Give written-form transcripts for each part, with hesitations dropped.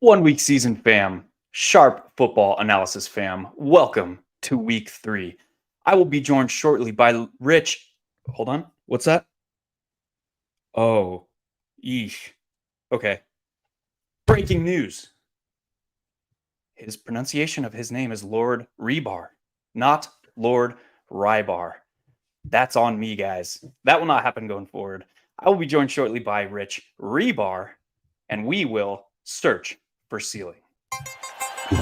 1 week season fam, sharp football analysis fam, welcome to week 3. I will be joined shortly by Rich. Hold on. What's that? Oh, eesh. Okay. Breaking news. His pronunciation of his name is Lord Rebar, not Lord Rybar. That's on me, guys. That will not happen going forward. I will be joined shortly by Rich Rebar, and we will search for ceiling.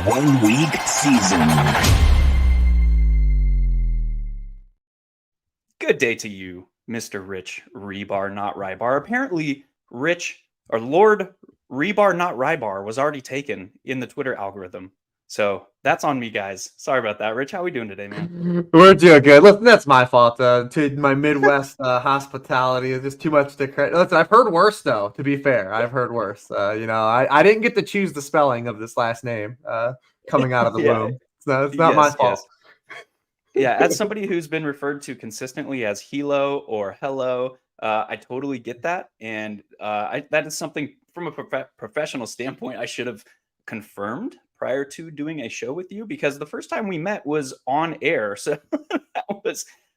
1 week season. Good day to you, Mr. Rich Rebar, not Rybar. Apparently, Rich or Lord Rebar, not Rybar was already taken in the Twitter algorithm. So that's on me, guys. Sorry about that. Rich, how are we doing today, man? We're doing good. Listen, that's my fault. To my Midwest hospitality is just too much to credit. Listen, I've heard worse, though. To be fair, I've heard worse. I didn't get to choose the spelling of this last name coming out of the Yeah. womb. So it's not my fault. Yeah, as somebody who's been referred to consistently as Hilo or Hello, I totally get that, and that is something from a professional standpoint I should have confirmed prior to doing a show with you, because the first time we met was on air, so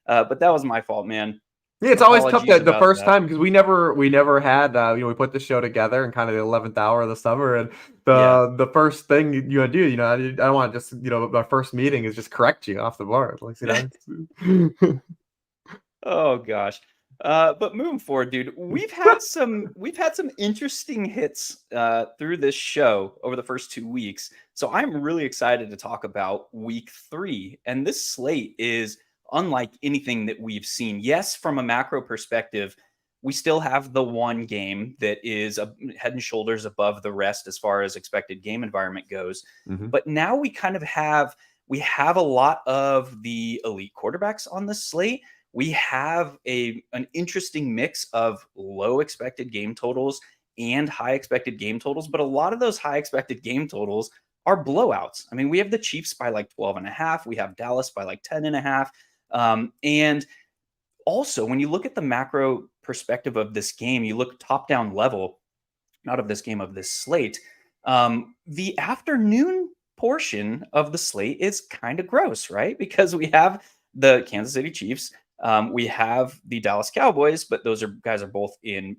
but that was my fault, man. Yeah, it's always tough Apologies the about first that. time because we never had we put the show together in kind of the 11th hour of the summer, and Yeah. the first thing you want to do, I don't want to just my first meeting is just correct you off the board, Oh gosh. But moving forward, dude, we've had some interesting hits through this show over the first 2 weeks. So I'm really excited to talk about week 3. And this slate is unlike anything that we've seen. Yes, from a macro perspective, we still have the one game that is head and shoulders above the rest as far as expected game environment goes. Mhm. But now we have a lot of the elite quarterbacks on the slate. We have an interesting mix of low expected game totals and high expected game totals, but a lot of those high expected game totals are blowouts. I mean, we have the Chiefs by like 12 and a half. We have Dallas by like 10 and a half. And also, when you look at the macro perspective of this game, you look top down level, not of this game, of this slate. The afternoon portion of the slate is kind of gross, right? Because we have the Kansas City Chiefs, we have the Dallas Cowboys, but those guys are both in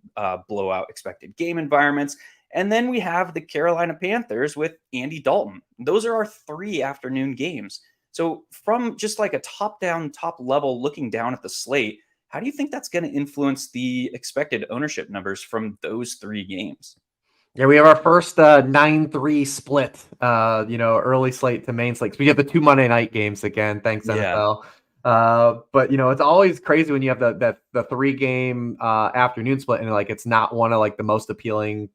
blowout expected game environments. And then we have the Carolina Panthers with Andy Dalton. Those are our 3 afternoon games. So from just like a top down, top level looking down at the slate, how do you think that's going to influence the expected ownership numbers from those 3 games? Yeah, we have our first 9-3 split, early slate to main slate. We have the 2 Monday night games again, thanks Yeah. NFL. But it's always crazy when you have the 3-game afternoon split, and like it's not one of like the most appealing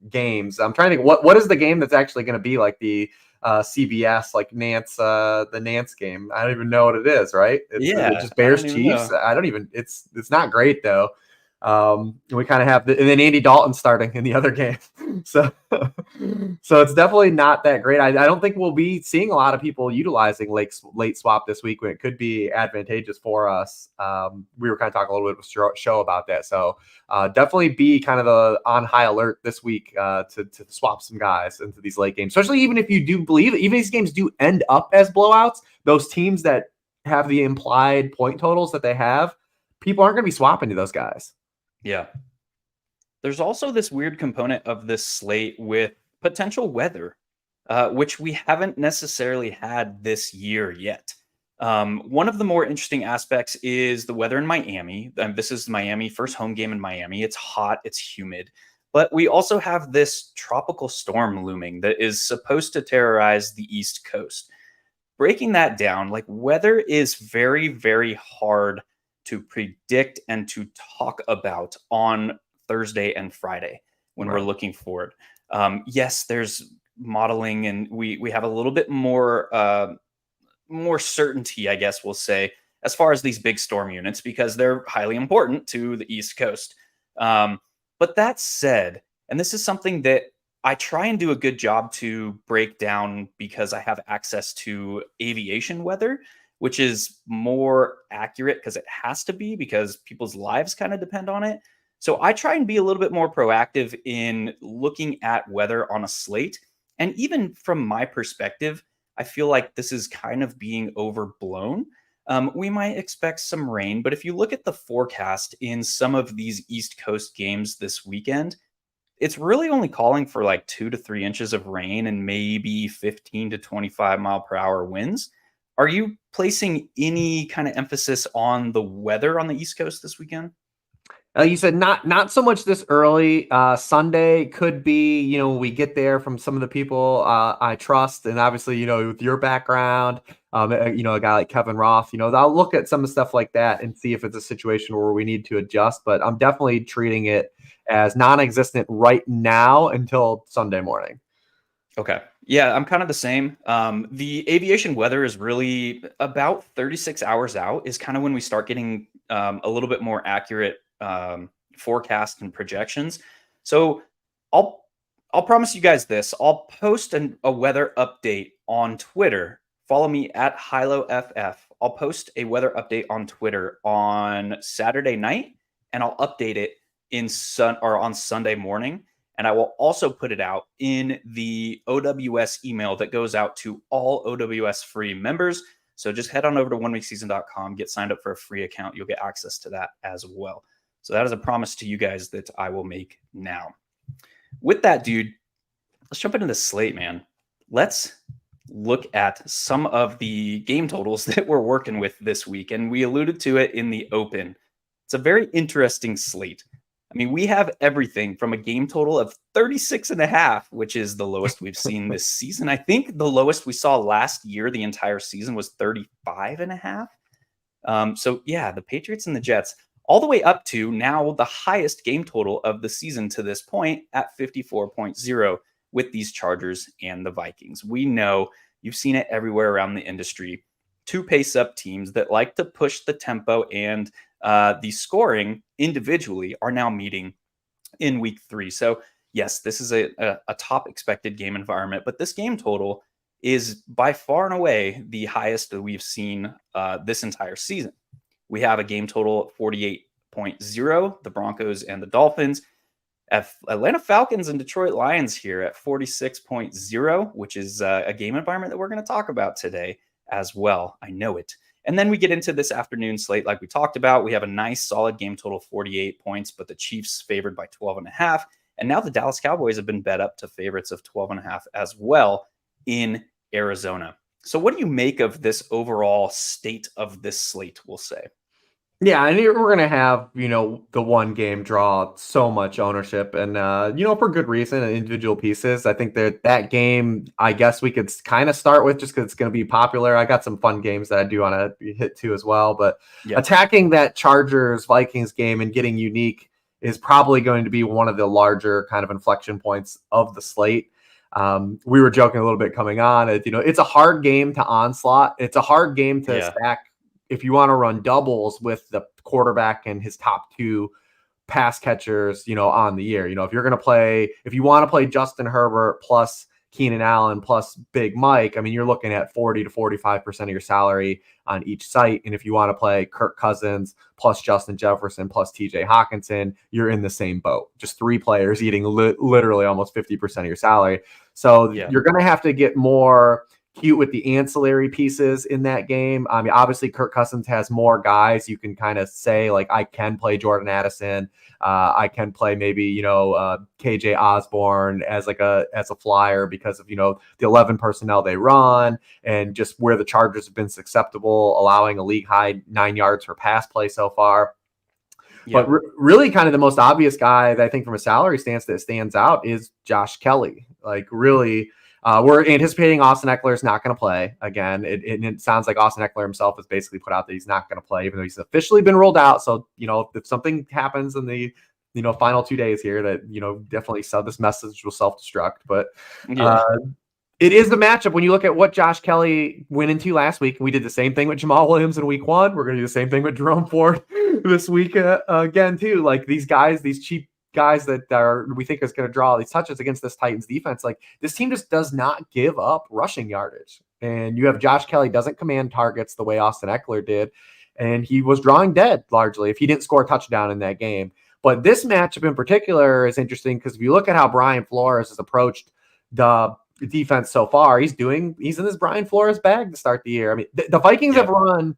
games. I'm trying to think what is the game that's actually going to be like the CBS like the Nance game. I don't even know what it is, right? Is it Yeah, just I Bears don't even Chiefs? know. I don't even. It's not great though. We kind of have and then Andy Dalton starting in the other game. So it's definitely not that great. I don't think we'll be seeing a lot of people utilizing late swap this week when it could be advantageous for us. We were kind of talking a little bit of a show about that. So definitely be kind of on high alert this week to swap some guys into these late games, especially even if you do believe it, even if these games do end up as blowouts, those teams that have the implied point totals that they have, people aren't going to be swapping to those guys. Yeah. There's also this weird component of this slate with potential weather, which we haven't necessarily had this year yet. One of the more interesting aspects is the weather in Miami. This is Miami, first home game in Miami. It's hot, it's humid. But we also have this tropical storm looming that is supposed to terrorize the East Coast. Breaking that down, like weather is very, very hard to predict and to talk about on Thursday and Friday when we're Right. looking forward. Yes, there's modeling, and we have a little bit more certainty, I guess we'll say, as far as these big storm units, because they're highly important to the East Coast. But that said, and this is something that I try and do a good job to break down because I have access to aviation weather, which is more accurate because it has to be, because people's lives kind of depend on it. So I try and be a little bit more proactive in looking at weather on a slate. And even from my perspective, I feel like this is kind of being overblown. We might expect some rain, but if you look at the forecast in some of these East Coast games this weekend, it's really only calling for like 2 to 3 inches of rain and maybe 15 to 25 mile per hour winds. Are you placing any kind of emphasis on the weather on the East Coast this weekend? You said not so much this early. Sunday could be, when we get there from some of the people I trust, and obviously, with your background, a guy like Kevin Roth, I'll look at some of the stuff like that and see if it's a situation where we need to adjust. But I'm definitely treating it as non-existent right now until Sunday morning. Okay. Yeah, I'm kind of the same. The aviation weather is really about 36 hours out is kind of when we start getting a little bit more accurate forecast and projections. So I'll I'll promise you guys this. I'll post a weather update on Twitter. Follow me at HiloFF. I'll post a weather update on Twitter on Saturday night, and I'll update it on Sunday morning. And I will also put it out in the OWS email that goes out to all OWS free members. So just head on over to oneweekseason.com, get signed up for a free account. You'll get access to that as well. So that is a promise to you guys that I will make now. With that, dude, let's jump into the slate, man. Let's look at some of the game totals that we're working with this week. And we alluded to it in the open. It's a very interesting slate. I mean, we have everything from a game total of 36.5, which is the lowest we've seen this season. I think the lowest we saw last year, the entire season, was 35.5. So yeah, the Patriots and the Jets, all the way up to now the highest game total of the season to this point at 54.0 with these Chargers and the Vikings. We know you've seen it everywhere around the industry. Two pace-up teams that like to push the tempo and the scoring individually are now meeting in week 3. So yes, this is a top expected game environment, but this game total is by far and away the highest that we've seen this entire season. We have a game total of 48.0, the Broncos and the Dolphins. Atlanta Falcons and Detroit Lions here at 46.0, which is a game environment that we're going to talk about today as well. I know it. And then we get into this afternoon slate like we talked about. We have a nice solid game total, 48 points, but the Chiefs favored by 12.5. And now the Dallas Cowboys have been bet up to favorites of 12.5 as well in Arizona. So what do you make of this overall state of this slate, we'll say? Yeah, and we're going to have, the one game draw so much ownership and, for good reason and individual pieces. I think that game, I guess we could kind of start with just because it's going to be popular. I got some fun games that I do want to hit to as well. But Attacking that Chargers-Vikings game and getting unique is probably going to be one of the larger kind of inflection points of the slate. We were joking a little bit coming on. It's a hard game to onslaught. It's a hard game to stack if you want to run doubles with the quarterback and his top two pass catchers, on the year. If you want to play Justin Herbert plus Keenan Allen plus Big Mike, I mean, you're looking at 40 to 45% of your salary on each site. And if you want to play Kirk Cousins plus Justin Jefferson plus TJ Hawkinson, you're in the same boat. Just three players eating literally almost 50% of your salary. So you're going to have to get more cute with the ancillary pieces in that game. I mean, obviously Kirk Cousins has more guys. You can kind of say like, I can play Jordan Addison. I can play maybe, KJ Osborne as a flyer because of, the 11 personnel they run and just where the Chargers have been susceptible, allowing a league high 9 yards per pass play so far. Yeah. But really kind of the most obvious guy that I think from a salary stance that stands out is Josh Kelly. Like really, we're anticipating Austin Eckler is not going to play again. It sounds like Austin Eckler himself has basically put out that he's not going to play, even though he's officially been ruled out. So, if something happens in the, final 2 days here that, definitely this message will self-destruct. But it is the matchup when you look at what Josh Kelly went into last week. We did the same thing with Jamal Williams in week 1. We're going to do the same thing with Jerome Ford this week again, too. Like these guys, these cheap guys that we think is going to draw these touches against this Titans defense. Like this team just does not give up rushing yardage. And you have Josh Kelly doesn't command targets the way Austin Eckler did. And he was drawing dead largely if he didn't score a touchdown in that game. But this matchup in particular is interesting because if you look at how Brian Flores has approached the defense so far, he's in this Brian Flores bag to start the year. I mean, the Vikings have run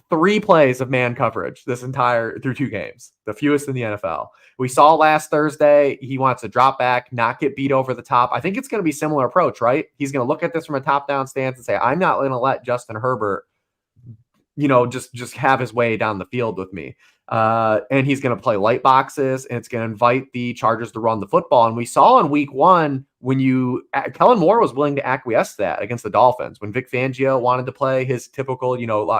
3 plays of man coverage through 2 games, the fewest in the NFL. We saw last Thursday, he wants to drop back, not get beat over the top. I think it's going to be a similar approach, right? He's going to look at this from a top-down stance and say, I'm not going to let Justin Herbert, just have his way down the field with me. And he's going to play light boxes, and it's going to invite the Chargers to run the football. And we saw in week 1 Kellen Moore was willing to acquiesce to that against the Dolphins. When Vic Fangio wanted to play his typical,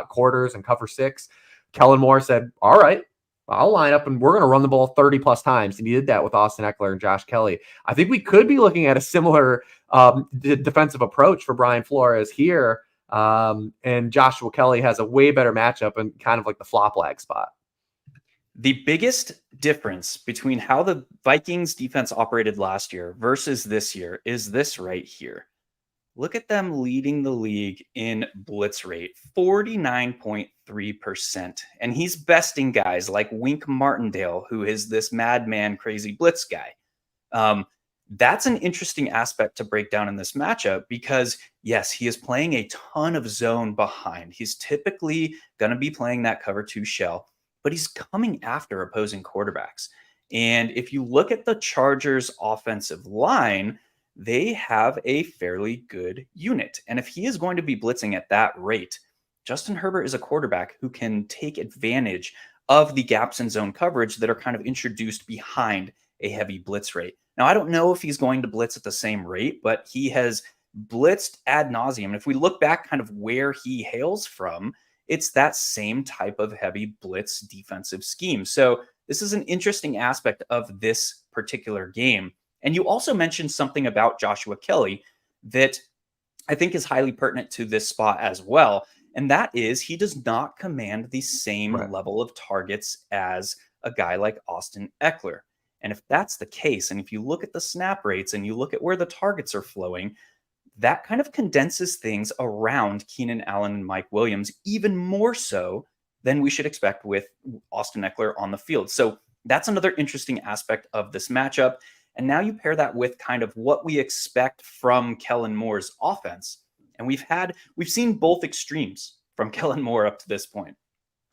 quarters and cover 6, Kellen Moore said, all right, I'll line up and we're going to run the ball 30 plus times. And he did that with Austin Eckler and Josh Kelly. I think we could be looking at a similar defensive approach for Brian Flores here. And Joshua Kelly has a way better matchup and kind of like the flop lag spot. The biggest difference between how the Vikings defense operated last year versus this year is this right here. Look at them leading the league in blitz rate, 49.3%. And he's besting guys like Wink Martindale, who is this madman crazy blitz guy. That's an interesting aspect to break down in this matchup because, yes, he is playing a ton of zone behind. He's typically going to be playing that cover 2 shell, but he's coming after opposing quarterbacks. And if you look at the Chargers offensive line, they have a fairly good unit. And if he is going to be blitzing at that rate, Justin Herbert is a quarterback who can take advantage of the gaps in zone coverage that are kind of introduced behind a heavy blitz rate. Now, I don't know if he's going to blitz at the same rate, but he has blitzed ad nauseum. And if we look back kind of where he hails from, it's that same type of heavy blitz defensive scheme. So this is an interesting aspect of this particular game. And you also mentioned something about Joshua Kelly that I think is highly pertinent to this spot as well. And that is he does not command the same level of targets as a guy like Austin Eckler. And if that's the case, and if you look at the snap rates and you look at where the targets are flowing, that kind of condenses things around Keenan Allen and Mike Williams even more so than we should expect with Austin Eckler on the field. So that's another interesting aspect of this matchup. And now you pair that with kind of what we expect from Kellen Moore's offense. And we've seen both extremes from Kellen Moore up to this point.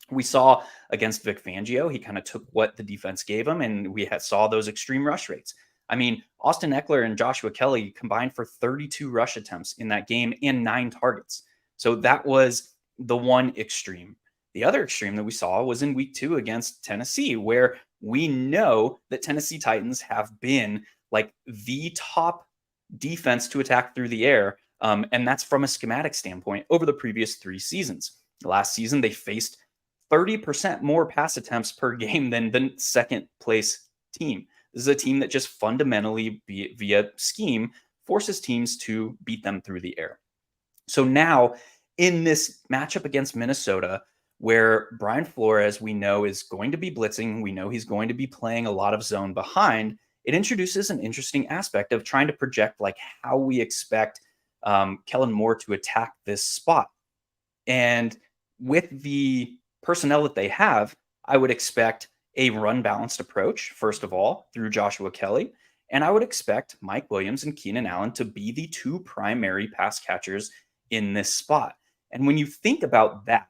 We saw against Vic Fangio, he kind of took what the defense gave him, and we saw those extreme rush rates. I mean, Austin Eckler and Joshua Kelly combined for 32 rush attempts in that game and 9 targets. So that was the one extreme. The other extreme that we saw was in week 2 against Tennessee, where we know that Tennessee Titans have been like the top defense to attack through the air. And that's from a schematic standpoint over the previous 3 seasons. Last season, they faced 30% more pass attempts per game than the second place team. This is a team that just fundamentally via scheme forces teams to beat them through the air. So now in this matchup against Minnesota, where Brian Flores, we know, is going to be blitzing, we know he's going to be playing a lot of zone behind, it introduces an interesting aspect of trying to project like how we expect Kellen Moore to attack this spot. And with the personnel that they have, I would expect a run-balanced approach, first of all, through Joshua Kelly. And I would expect Mike Williams and Keenan Allen to be the 2 primary pass catchers in this spot. And when you think about that,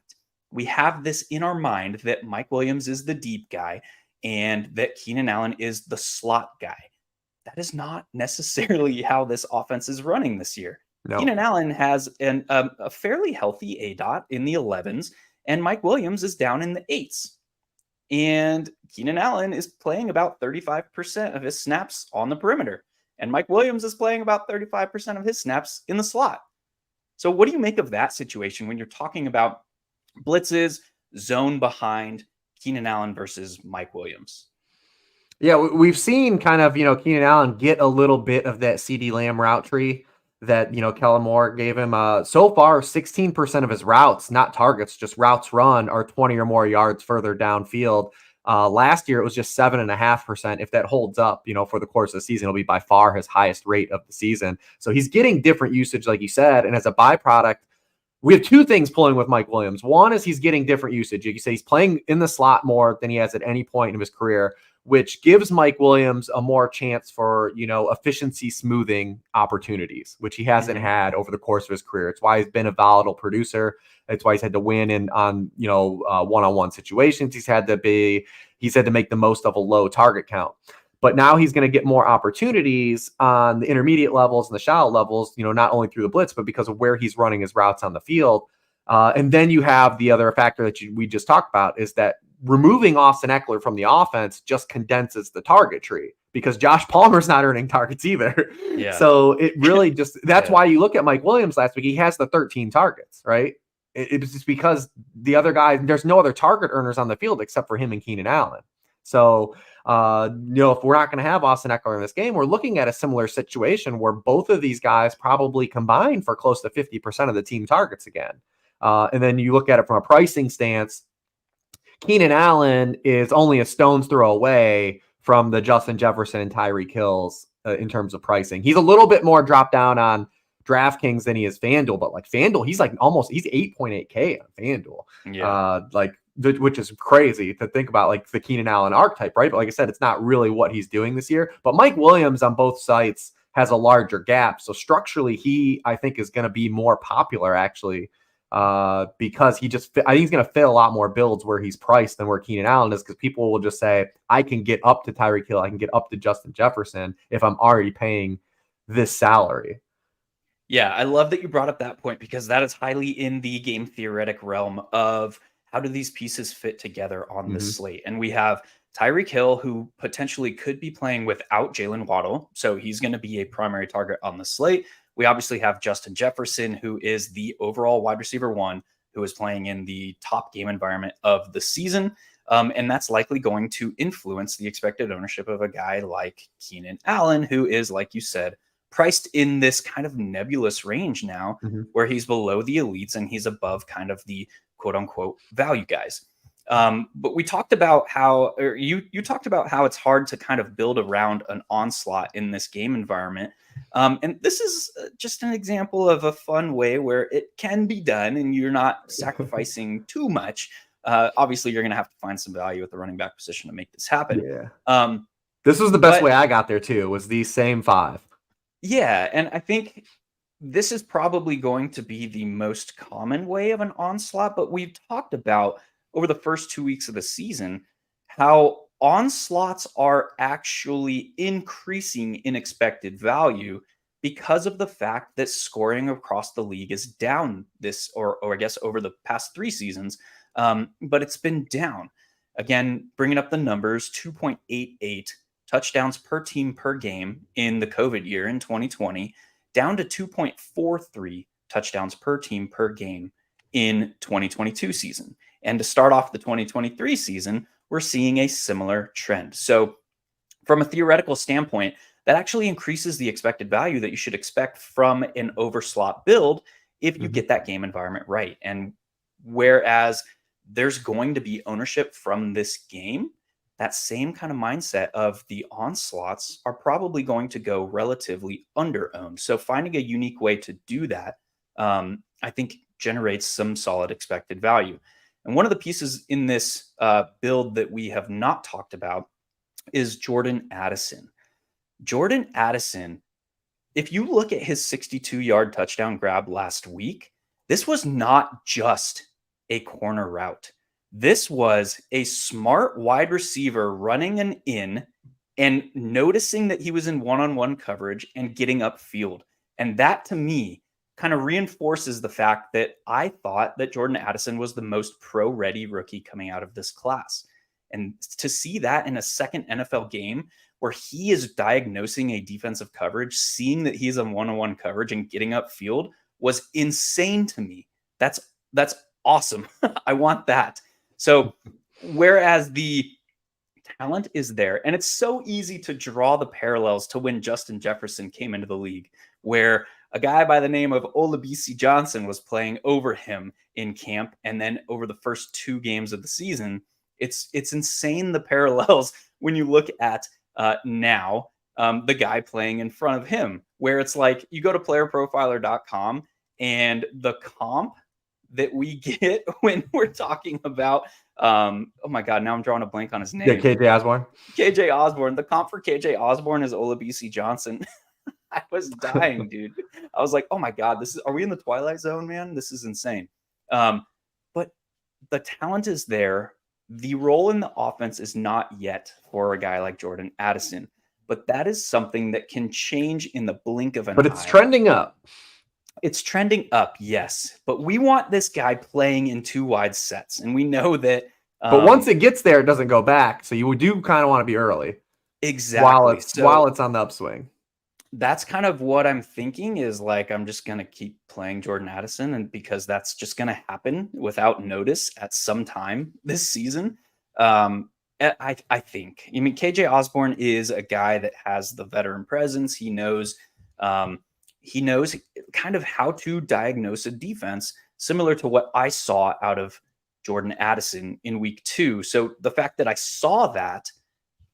we have this in our mind that Mike Williams is the deep guy and that Keenan Allen is the slot guy. That is not necessarily how this offense is running this year. No. Keenan Allen has a fairly healthy ADOT in the 11s, and Mike Williams is down in the 8s. And Keenan Allen is playing about 35% of his snaps on the perimeter. And Mike Williams is playing about 35% of his snaps in the slot. So what do you make of that situation when you're talking about blitzes, zone behind, Keenan Allen versus Mike Williams? Yeah, we've seen kind of, Keenan Allen get a little bit of that CeeDee Lamb route tree that, Kellen Moore gave him. So far, 16% of his routes, not targets, just routes run, are 20 or more yards further downfield. Last year, it was just 7.5%. If that holds up, for the course of the season, it'll be by far his highest rate of the season. So he's getting different usage, like you said. And as a byproduct, we have two things pulling with Mike Williams. One is he's getting different usage. You can say he's playing in the slot more than he has at any point in his career, which gives Mike Williams a more chance for, efficiency smoothing opportunities, which he hasn't had over the course of his career. It's why he's been a volatile producer. It's why he's had to win on one-on-one situations. He's had to make the most of a low target count. But now he's going to get more opportunities on the intermediate levels and the shallow levels, not only through the blitz, but because of where he's running his routes on the field. And then you have the other factor that we just talked about, is that removing Austin Eckler from the offense just condenses the target tree, because Josh Palmer's not earning targets either. Yeah. So it really that's why you look at Mike Williams last week, he has the 13 targets, right? It's just because the other guys, there's no other target earners on the field except for him and Keenan Allen. So, if we're not going to have Austin Eckler in this game, we're looking at a similar situation where both of these guys probably combine for close to 50% of the team targets again. And then you look at it from a pricing stance, Keenan Allen is only a stone's throw away from the Justin Jefferson and Tyreek Hills in terms of pricing. He's a little bit more dropped down on DraftKings than he is FanDuel, but like FanDuel, he's 8.8K on FanDuel. Yeah. Which is crazy to think about, like the Keenan Allen archetype, right? But like I said, it's not really what he's doing this year. But Mike Williams on both sites has a larger gap. So structurally, I think is going to be more popular actually, because I think he's going to fit a lot more builds where he's priced than where Keenan Allen is, because people will just say, I can get up to Tyreek Hill, I can get up to Justin Jefferson if I'm already paying this salary. Yeah, I love that you brought up that point, because that is highly in the game theoretic realm of how do these pieces fit together on this slate. And we have Tyreek Hill, who potentially could be playing without Jalen Waddle, so he's going to be a primary target on the slate. We obviously have Justin Jefferson, who is the overall wide receiver one, who is playing in the top game environment of the season. And that's likely going to influence the expected ownership of a guy like Keenan Allen, who is, like you said, priced in this kind of nebulous range now, where he's below the elites and he's above kind of the quote unquote value guys. But we talked about you talked about how it's hard to kind of build around an onslaught in this game environment. And this is just an example of a fun way where it can be done and you're not sacrificing too much. Obviously, you're going to have to find some value at the running back position to make this happen. Yeah. This was the best way I got there too, was these same five. Yeah. And I think this is probably going to be the most common way of an onslaught, but we've talked about over the first 2 weeks of the season how onslaughts are actually increasing in expected value because of the fact that scoring across the league is down or I guess over the past 3 seasons. But it's been down. Again, bringing up the numbers, 2.88 touchdowns per team per game in the COVID year in 2020, down to 2.43 touchdowns per team per game in 2022 season. And to start off the 2023 season, we're seeing a similar trend. So from a theoretical standpoint, that actually increases the expected value that you should expect from an overslot build if you get that game environment right. And whereas there's going to be ownership from this game, that same kind of mindset of the onslaughts are probably going to go relatively under-owned. So finding a unique way to do that, I think, generates some solid expected value. And one of the pieces in this build that we have not talked about is Jordan Addison. Jordan Addison, if you look at his 62-yard touchdown grab last week, this was not just a corner route. This was a smart wide receiver running an in and noticing that he was in one-on-one coverage and getting upfield. And that, to me, kind of reinforces the fact that I thought that Jordan Addison was the most pro-ready rookie coming out of this class. And to see that in a second NFL game where he is diagnosing a defensive coverage, seeing that he's in one-on-one coverage and getting upfield was insane to me. That's awesome. I want that. So whereas the talent is there, and it's so easy to draw the parallels to when Justin Jefferson came into the league, where a guy by the name of Olabisi Johnson was playing over him in camp, and then over the first 2 games of the season, it's insane the parallels when you look at now the guy playing in front of him, where it's like you go to playerprofiler.com and the comp that we get when we're talking about, oh my God, now I'm drawing a blank on his name. Yeah, KJ Osborne. KJ Osborne. The comp for KJ Osborne is Olabisi Johnson. I was dying, dude. I was like, oh my God, are we in the Twilight Zone, man? This is insane. But the talent is there. The role in the offense is not yet for a guy like Jordan Addison, but that is something that can change in the blink of an eye. But it's trending up. It's trending up, yes. But we want this guy playing in 2 wide sets, and we know that. But once it gets there, it doesn't go back. So you do kind of want to be early. Exactly. While it's on the upswing. That's kind of what I'm thinking is like, I'm just going to keep playing Jordan Addison, and because that's just going to happen without notice at some time this season. I think, KJ Osborne is a guy that has the veteran presence. He knows kind of how to diagnose a defense, similar to what I saw out of Jordan Addison in week 2. So the fact that I saw that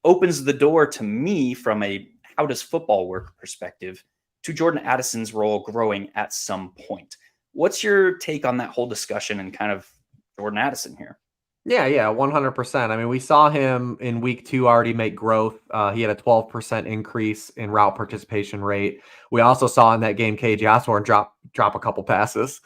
opens the door to me from a how does football work perspective to Jordan Addison's role growing at some point. What's your take on that whole discussion and kind of Jordan Addison here? Yeah, 100%. I mean, we saw him in week 2 already make growth. He had a 12% increase in route participation rate. We also saw in that game KJ Osborne drop a couple passes,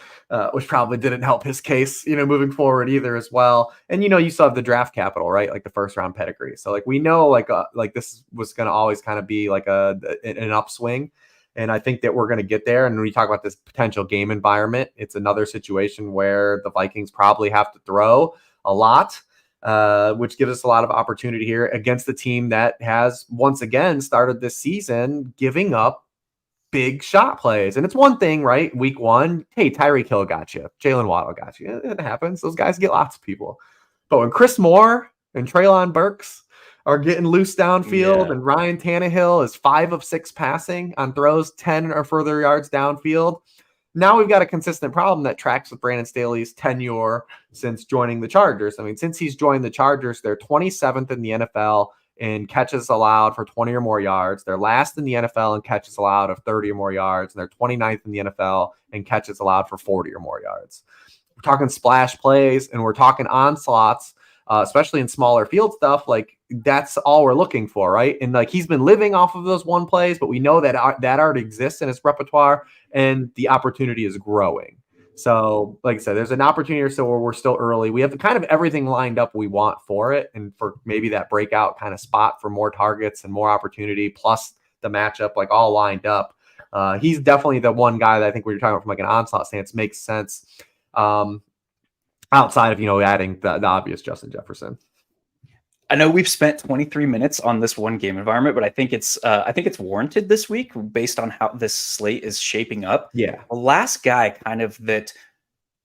which probably didn't help his case, moving forward either as well. And, you still have the draft capital, right? Like the first round pedigree. So like we know like this was going to always kind of be like an upswing. And I think that we're going to get there. And when we talk about this potential game environment, it's another situation where the Vikings probably have to throw a lot, which gives us a lot of opportunity here against the team that has once again started this season giving up big shot plays. And it's one thing, right? Week 1, hey, Tyreek Hill got you. Jalen Waddle got you. It happens. Those guys get lots of people. But when Chris Moore and Treylon Burks are getting loose downfield and Ryan Tannehill is 5 of 6 passing on throws 10 or further yards downfield, now we've got a consistent problem that tracks with Brandon Staley's tenure since joining the Chargers. I mean, since he's joined the Chargers, they're 27th in the NFL in catches allowed for 20 or more yards. They're last in the NFL in catches allowed of 30 or more yards. And they're 29th in the NFL in catches allowed for 40 or more yards. We're talking splash plays and we're talking onslaughts, especially in smaller field stuff. Like that's all we're looking for, right? And like he's been living off of those one plays, but we know that that already exists in his repertoire and the opportunity is growing. So like I said, there's an opportunity here. So where we're still early, we have kind of everything lined up we want for it. And for maybe that breakout kind of spot for more targets and more opportunity, plus the matchup, like all lined up. He's definitely the one guy that I think we were talking about from like an onslaught stance makes sense. Outside of, adding the obvious Justin Jefferson. I know we've spent 23 minutes on this one game environment, but I think it's warranted this week based on how this slate is shaping up. Yeah. The last guy kind of that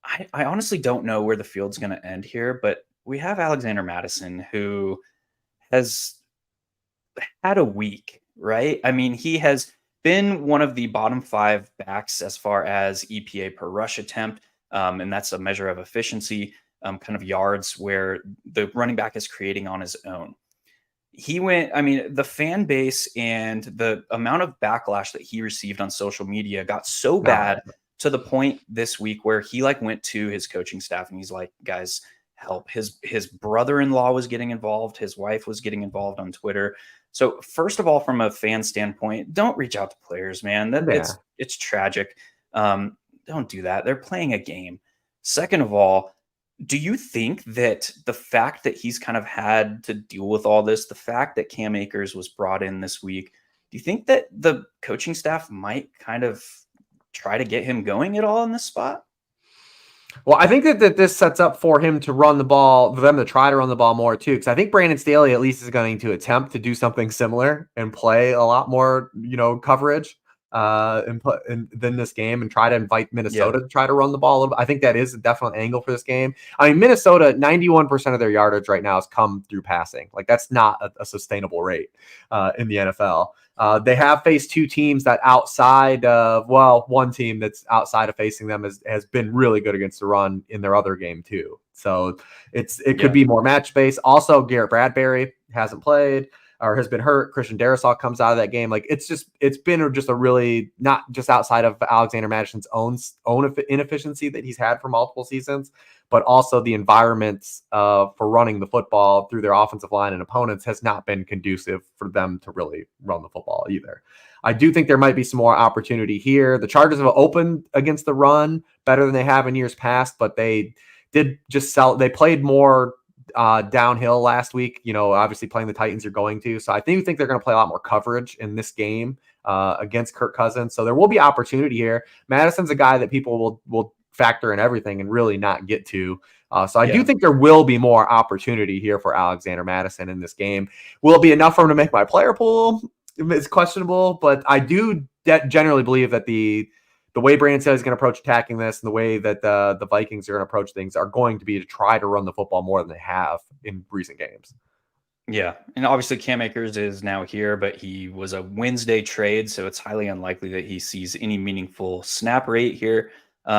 I honestly don't know where the field's going to end here, but we have Alexander Mattison, who has had a week, right? I mean, he has been one of the bottom 5 backs as far as EPA per rush attempt. And that's a measure of efficiency, kind of yards where the running back is creating on his own. The fan base and the amount of backlash that he received on social media got so bad to the point this week where he went to his coaching staff and he's like, guys, help. His brother-in-law was getting involved. His wife was getting involved on Twitter. So first of all, from a fan standpoint, don't reach out to players, man. It's tragic. Don't do that. They're playing a game. Second of all, do you think that the fact that he's kind of had to deal with all this, the fact that Cam Akers was brought in this week, do you think that the coaching staff might kind of try to get him going at all in this spot? Well, I think that this sets up for him to run the ball, for them to try to run the ball more too. Because I think Brandon Staley at least is going to attempt to do something similar and play a lot more, coverage. In this game and try to invite Minnesota to try to run the ball a little bit. I think that is a definite angle for this game. I mean, Minnesota, 91% of their yardage right now has come through passing. Like that's not a sustainable rate in the NFL. They have faced 2 teams that outside of, one team that's outside of facing them has been really good against the run in their other game too. So it could be more match based. Also, Garrett Bradbury hasn't played. or has been hurt. Christian Darrisaw comes out of that game. Like it's been just a really, not just outside of Alexander Madison's own inefficiency that he's had for multiple seasons, but also the environments for running the football through their offensive line and opponents has not been conducive for them to really run the football either. I do think there might be some more opportunity here. The Chargers have opened against the run better than they have in years past, but they did just they played more downhill last week. Obviously playing the Titans, you're going to. So I think they're going to play a lot more coverage in this game against Kirk Cousins. So there will be opportunity here. Madison's a guy that people will factor in everything and really not get to. So I do think there will be more opportunity here for Alexander Madison in this game. Will it be enough for him to make my player pool? It's questionable, but I do generally believe that the way Brandon Staley is going to approach attacking this and the way that the Vikings are going to approach things are going to be to try to run the football more than they have in recent games. Yeah, and obviously Cam Akers is now here, but he was a Wednesday trade, so it's highly unlikely that he sees any meaningful snap rate here.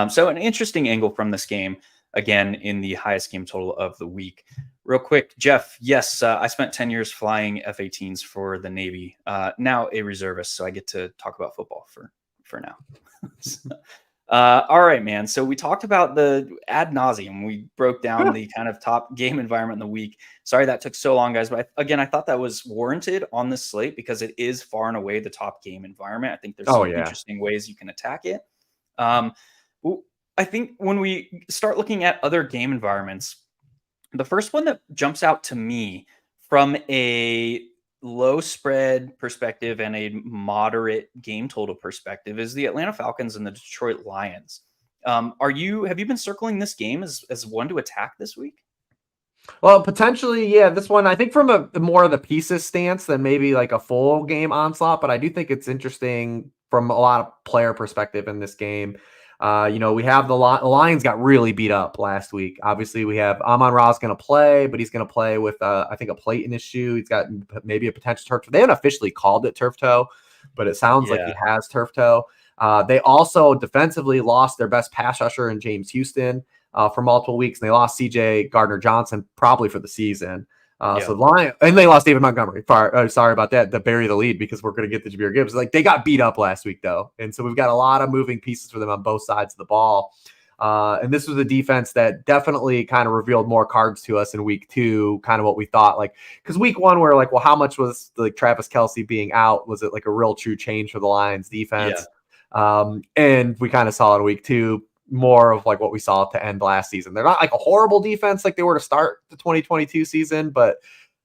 So an interesting angle from this game, again, in the highest game total of the week. Real quick, Jeff, yes, I spent 10 years flying F-18s for the Navy, now a reservist, so I get to talk about football for now. All right, man. So we talked about the ad nauseum. We broke down the kind of top game environment in the week. Sorry that took so long, guys. But I thought that was warranted on this slate because it is far and away the top game environment. I think there's some interesting ways you can attack it. I think when we start looking at other game environments, the first one that jumps out to me from a low spread perspective and a moderate game total perspective is the Atlanta Falcons and the Detroit Lions. Have you been circling this game as one to attack this week? Well, potentially, yeah. This one, I think from a more of the pieces stance than maybe like a full game onslaught, but I do think it's interesting from a lot of player perspective in this game. We have the Lions got really beat up last week. Obviously, we have Amon-Ra's going to play, but he's going to play with, I think, a plate in his shoe. He's got maybe a potential turf toe. They haven't officially called it turf toe, but it sounds like he has turf toe. They also defensively lost their best pass rusher in James Houston for multiple weeks, and they lost C.J. Gardner-Johnson probably for the season. So the Lions, and they lost David Montgomery. Sorry about that. To bury the lead because we're going to get to Jahmyr Gibbs. Like they got beat up last week though, and so we've got a lot of moving pieces for them on both sides of the ball. And this was a defense that definitely kind of revealed more cards to us in week 2, kind of what we thought. Like because week 1 we're like, well, how much was like Travis Kelce being out? Was it like a real true change for the Lions defense? And we kind of saw in week 2. More of like what we saw to end last season. They're not like a horrible defense like they were to start the 2022 season, but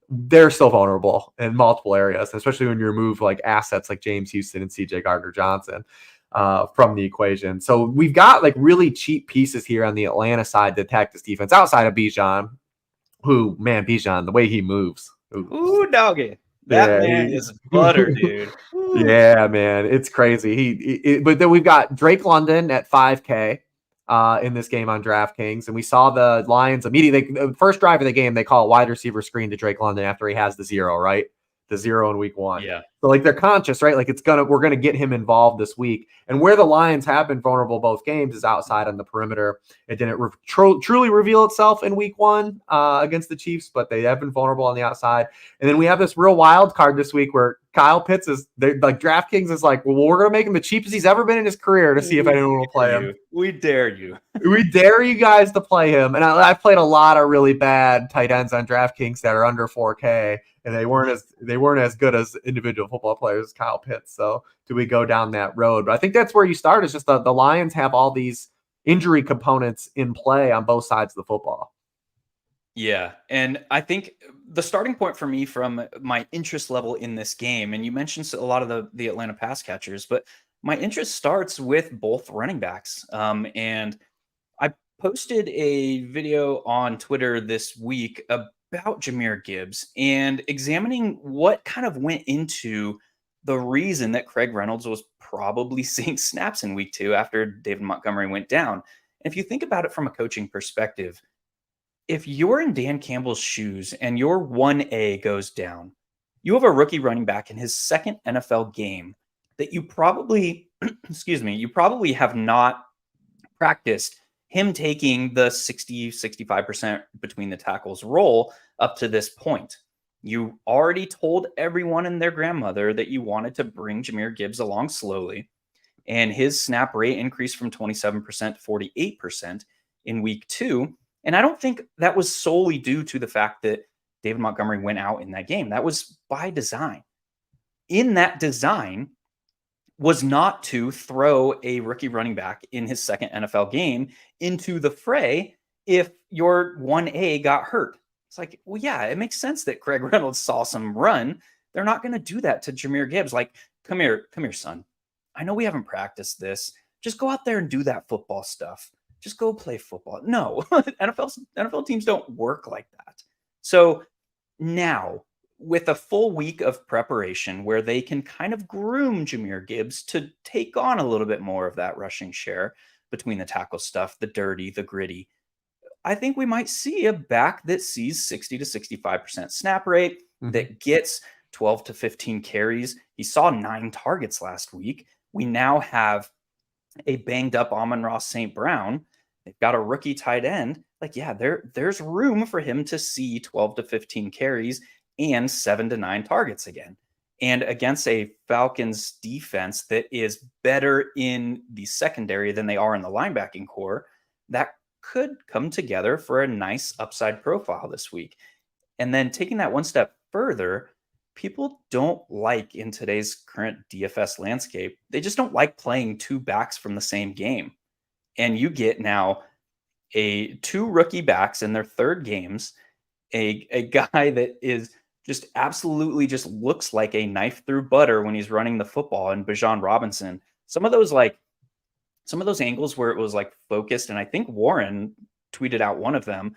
they're still vulnerable in multiple areas, especially when you remove like assets like James Houston and CJ Gardner-Johnson from the equation. So we've got like really cheap pieces here on the Atlanta side to attack this defense outside of Bijan, Bijan, the way he moves. Ooh, doggy. That man is butter, dude. Yeah, man. It's crazy. But then we've got Drake London at 5K. In this game on DraftKings. And we saw the Lions immediately, the first drive of the game, they call a wide receiver screen to Drake London after he has the 0, right? The 0 in week 1. Yeah. So like they're conscious, right? Like we're going to get him involved this week. And where the Lions have been vulnerable both games is outside on the perimeter. It didn't truly reveal itself in week 1 against the Chiefs, but they have been vulnerable on the outside. And then we have this real wild card this week where Kyle Pitts like DraftKings is like, well, we're going to make him the cheapest he's ever been in his career to see if anyone will play him. We dare you. We dare you guys to play him. And I've played a lot of really bad tight ends on DraftKings that are under 4K, and they weren't as good as individual football players as Kyle Pitts. So do we go down that road? But I think that's where you start. Is just the Lions have all these injury components in play on both sides of the football. Yeah, and I think the starting point for me from my interest level in this game, and you mentioned a lot of the Atlanta pass catchers, but my interest starts with both running backs. And I posted a video on Twitter this week about Jahmyr Gibbs and examining what kind of went into the reason that Craig Reynolds was probably seeing snaps in week 2 after David Montgomery went down. And if you think about it from a coaching perspective, if you're in Dan Campbell's shoes and your 1A goes down, you have a rookie running back in his second NFL game that you probably, you probably have not practiced him taking the 60, 65% between the tackles role up to this point. You already told everyone and their grandmother that you wanted to bring Jahmyr Gibbs along slowly, and his snap rate increased from 27% to 48% in week 2. And I don't think that was solely due to the fact that David Montgomery went out in that game. That was by design. In that design was not to throw a rookie running back in his second NFL game into the fray if your 1A got hurt. It's like, well, yeah, it makes sense that Craig Reynolds saw some run. They're not going to do that to Jahmyr Gibbs. Like, come here, son. I know we haven't practiced this. Just go out there and do that football stuff. Just go play football. No, NFL teams don't work like that. So now, with a full week of preparation where they can kind of groom Jahmyr Gibbs to take on a little bit more of that rushing share between the tackle stuff, the dirty, the gritty, I think we might see a back that sees 60 to 65% snap rate, that gets 12 to 15 carries. He saw 9 targets last week. We now have a banged up Amon-Ra St. Brown. They've got a rookie tight end. Like, yeah, there's room for him to see 12 to 15 carries and 7 to 9 targets again. And against a Falcons defense that is better in the secondary than they are in the linebacking core, that could come together for a nice upside profile this week. And then taking that one step further, people don't like, in today's current DFS landscape, they just don't like playing 2 backs from the same game. And you get now 2 rookie backs in their third games, a guy that is just absolutely just looks like a knife through butter when he's running the football, and Bijan Robinson. Some of those angles where it was like focused, and I think Warren tweeted out one of them,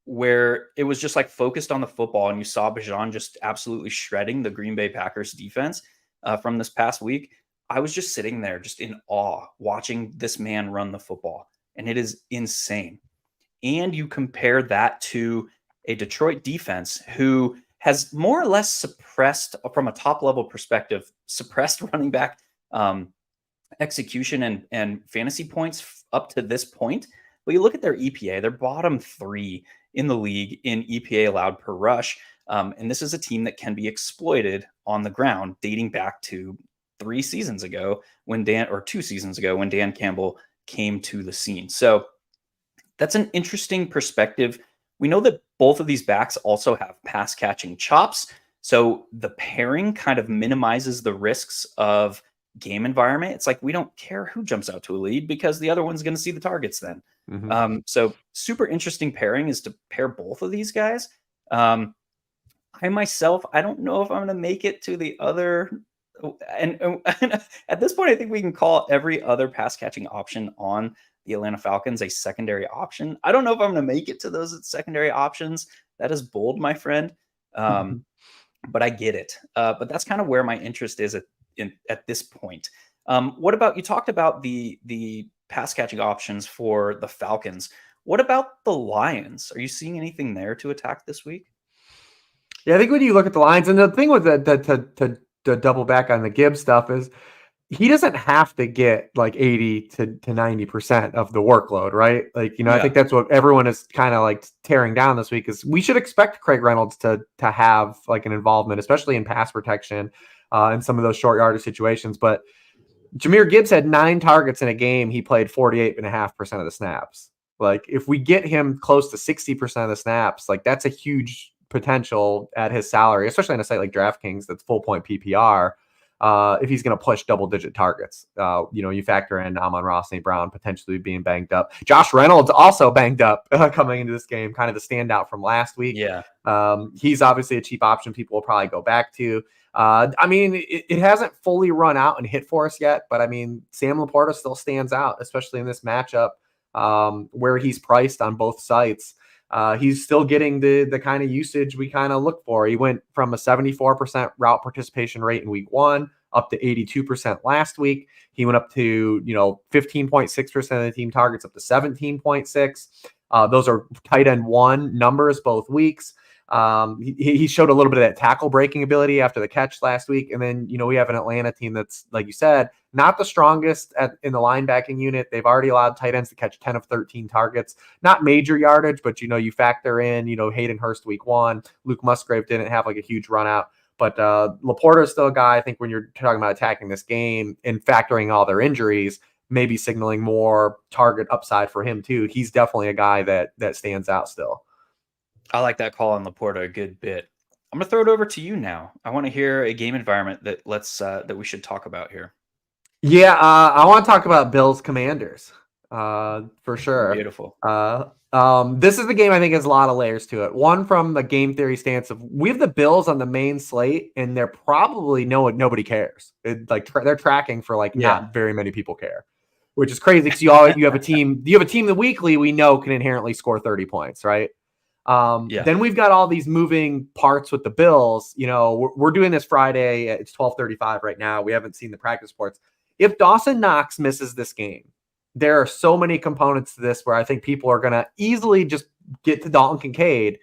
where it was just like focused on the football, and you saw Bijan just absolutely shredding the Green Bay Packers defense from this past week. I was just sitting there just in awe watching this man run the football, and it is insane. And you compare that to a Detroit defense who has more or less suppressed, from a top level perspective, suppressed running back execution and fantasy points up to this point. But you look at their EPA, they're bottom 3 in the league in EPA allowed per rush. And this is a team that can be exploited on the ground, dating back to 2 seasons ago when Dan Campbell came to the scene. So that's an interesting perspective. We know that both of these backs also have pass catching chops. So the pairing kind of minimizes the risks of game environment. It's like, we don't care who jumps out to a lead because the other one's going to see the targets then. So super interesting pairing is to pair both of these guys. I myself, I don't know if I'm going to make it to the other. And at this point, I think we can call every other pass catching option on the Atlanta Falcons a secondary option. I don't know if I'm going to make it to those secondary options. That is bold, my friend. But I get it. But that's kind of where my interest is at this point. What about, you talked about the pass catching options for the Falcons. What about the Lions? Are you seeing anything there to attack this week? Yeah, I think when you look at the Lions, and the thing with to double back on the Gibbs stuff is he doesn't have to get like 80 to 90% of the workload, right? Like, I think that's what everyone is kind of like tearing down this week, is we should expect Craig Reynolds to have like an involvement, especially in pass protection and some of those short yardage situations. But Jahmyr Gibbs had 9 targets in a game. He played 48.5% of the snaps. Like, if we get him close to 60% of the snaps, like, that's a huge potential at his salary, especially on a site like DraftKings that's full point PPR. If he's going to push double-digit targets, you factor in Amon-Ra St. Brown potentially being banged up. Josh Reynolds also banged up coming into this game, kind of the standout from last week. Yeah. He's obviously a cheap option people will probably go back to. It hasn't fully run out and hit for us yet, but Sam Laporta still stands out, especially in this matchup where he's priced on both sites. He's still getting the kind of usage we kind of look for. He went from a 74% route participation rate in week 1 up to 82% last week. He went up to 15.6% of the team targets up to 17.6. Those are tight end 1 numbers both weeks. He showed a little bit of that tackle breaking ability after the catch last week. And then, we have an Atlanta team that's, like you said, not the strongest in the linebacking unit. They've already allowed tight ends to catch 10 of 13 targets, not major yardage, but, you factor in, Hayden Hurst week 1, Luke Musgrave didn't have like a huge run out. But Laporta is still a guy, I think, when you're talking about attacking this game and factoring all their injuries, maybe signaling more target upside for him too. He's definitely a guy that stands out still. I like that call on Laporta a good bit. I'm going to throw it over to you now. I want to hear a game environment that that we should talk about here. Yeah, I want to talk about Bills Commanders for sure. Beautiful. This is the game I think has a lot of layers to it. One, from the game theory stance of we have the Bills on the main slate, and they're probably nobody cares. They're tracking for not very many people care, which is crazy because you have a team the weekly we know can inherently score 30 points, right? Then we've got all these moving parts with the Bills. We're doing this Friday. It's 12:35 right now. We haven't seen the practice reports. If Dawson Knox misses this game, there are so many components to this where I think people are going to easily just get to Dalton Kincaid,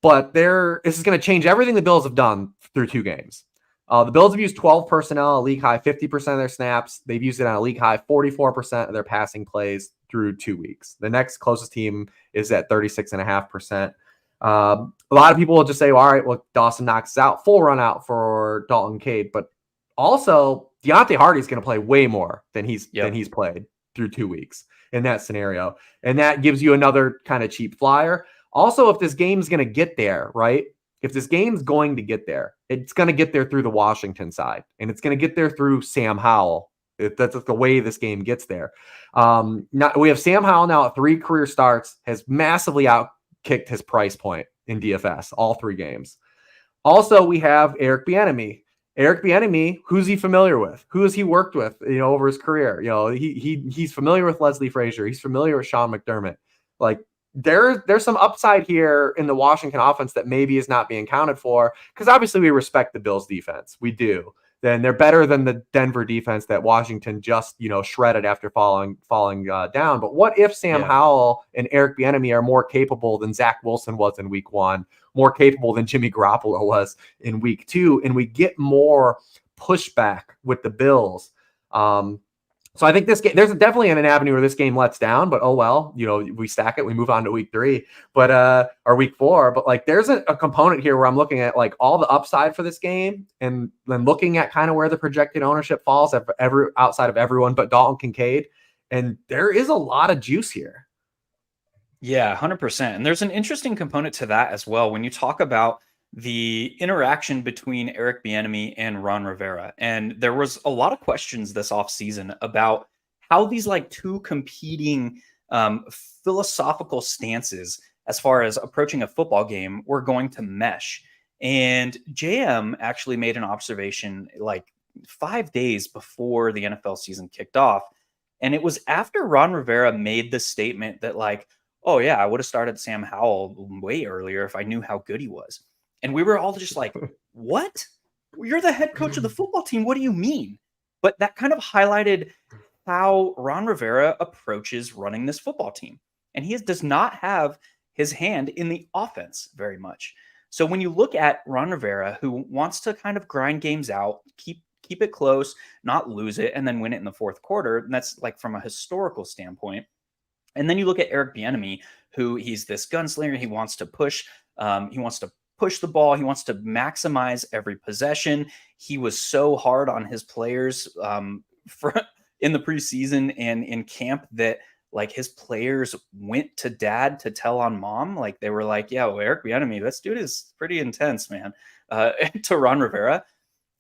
but this is going to change everything the Bills have done through 2 games. The Bills have used 12 personnel, a league high 50% of their snaps. They've used it on a league high 44% of their passing plays through 2 weeks. The next closest team is at 36.5%. A lot of people will just say, well, all right, well, Dawson Knox is out, full run out for Dalton Kincaid, but also Deontay Hardy is going to play way more than he's played through 2 weeks in that scenario. And that gives you another kind of cheap flyer. Also, if this game's going to get there, right? If this game's going to get there, it's going to get there through the Washington side, and it's going to get there through Sam Howell. That's the way this game gets there. Now we have Sam Howell now at 3 career starts, has massively outkicked his price point in DFS all 3 games. Also, we have Eric Bieniemy. Eric Bieniemy, who's he familiar with? Who has he worked with, over his career? He's familiar with Leslie Frazier. He's familiar with Sean McDermott. There's some upside here in the Washington offense that maybe is not being counted for, because obviously we respect the Bills defense. We do. Then they're better than the Denver defense that Washington just, shredded after falling down. But what if Sam Howell and Eric Bieniemy are more capable than Zach Wilson was in week 1, more capable than Jimmy Garoppolo was in week 2, and we get more pushback with the Bills? So I think this game, there's definitely an avenue where this game lets down, but oh well, we stack it, we move on to week 3, or week 4. But there's a component here where I'm looking at all the upside for this game, and then looking at kind of where the projected ownership falls outside of everyone but Dalton Kincaid, and there is a lot of juice here. Yeah, 100%. And there's an interesting component to that as well when you talk about the interaction between Eric Bieniemy and Ron Rivera. And there was a lot of questions this offseason about how these 2 competing philosophical stances as far as approaching a football game were going to mesh. And JM actually made an observation 5 days before the NFL season kicked off. And it was after Ron Rivera made the statement that oh yeah, I would have started Sam Howell way earlier if I knew how good he was. And we were all just like, what? You're the head coach of the football team. What do you mean? But that kind of highlighted how Ron Rivera approaches running this football team. And he does not have his hand in the offense very much. So when you look at Ron Rivera, who wants to kind of grind games out, keep it close, not lose it, and then win it in the fourth quarter, and that's from a historical standpoint. And then you look at Eric Bieniemy, who he's this gunslinger. He wants to push. He wants to push the ball. He wants to maximize every possession. He was so hard on his players in the preseason and in camp that his players went to dad to tell on mom. They were yeah, well, Eric Bieniemy, this dude is pretty intense, man, to Ron Rivera.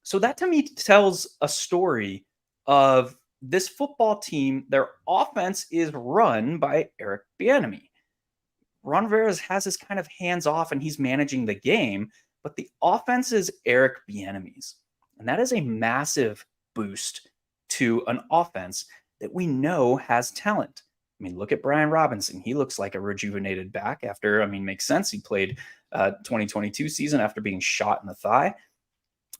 So that to me tells a story of this football team. Their offense is run by Eric Bieniemy. Ron Rivera has his kind of hands off and he's managing the game, but the offense is Eric Bieniemy's. And that is a massive boost to an offense that we know has talent. I mean, look at Brian Robinson. He looks like a rejuvenated back after, makes sense. He played 2022 season after being shot in the thigh.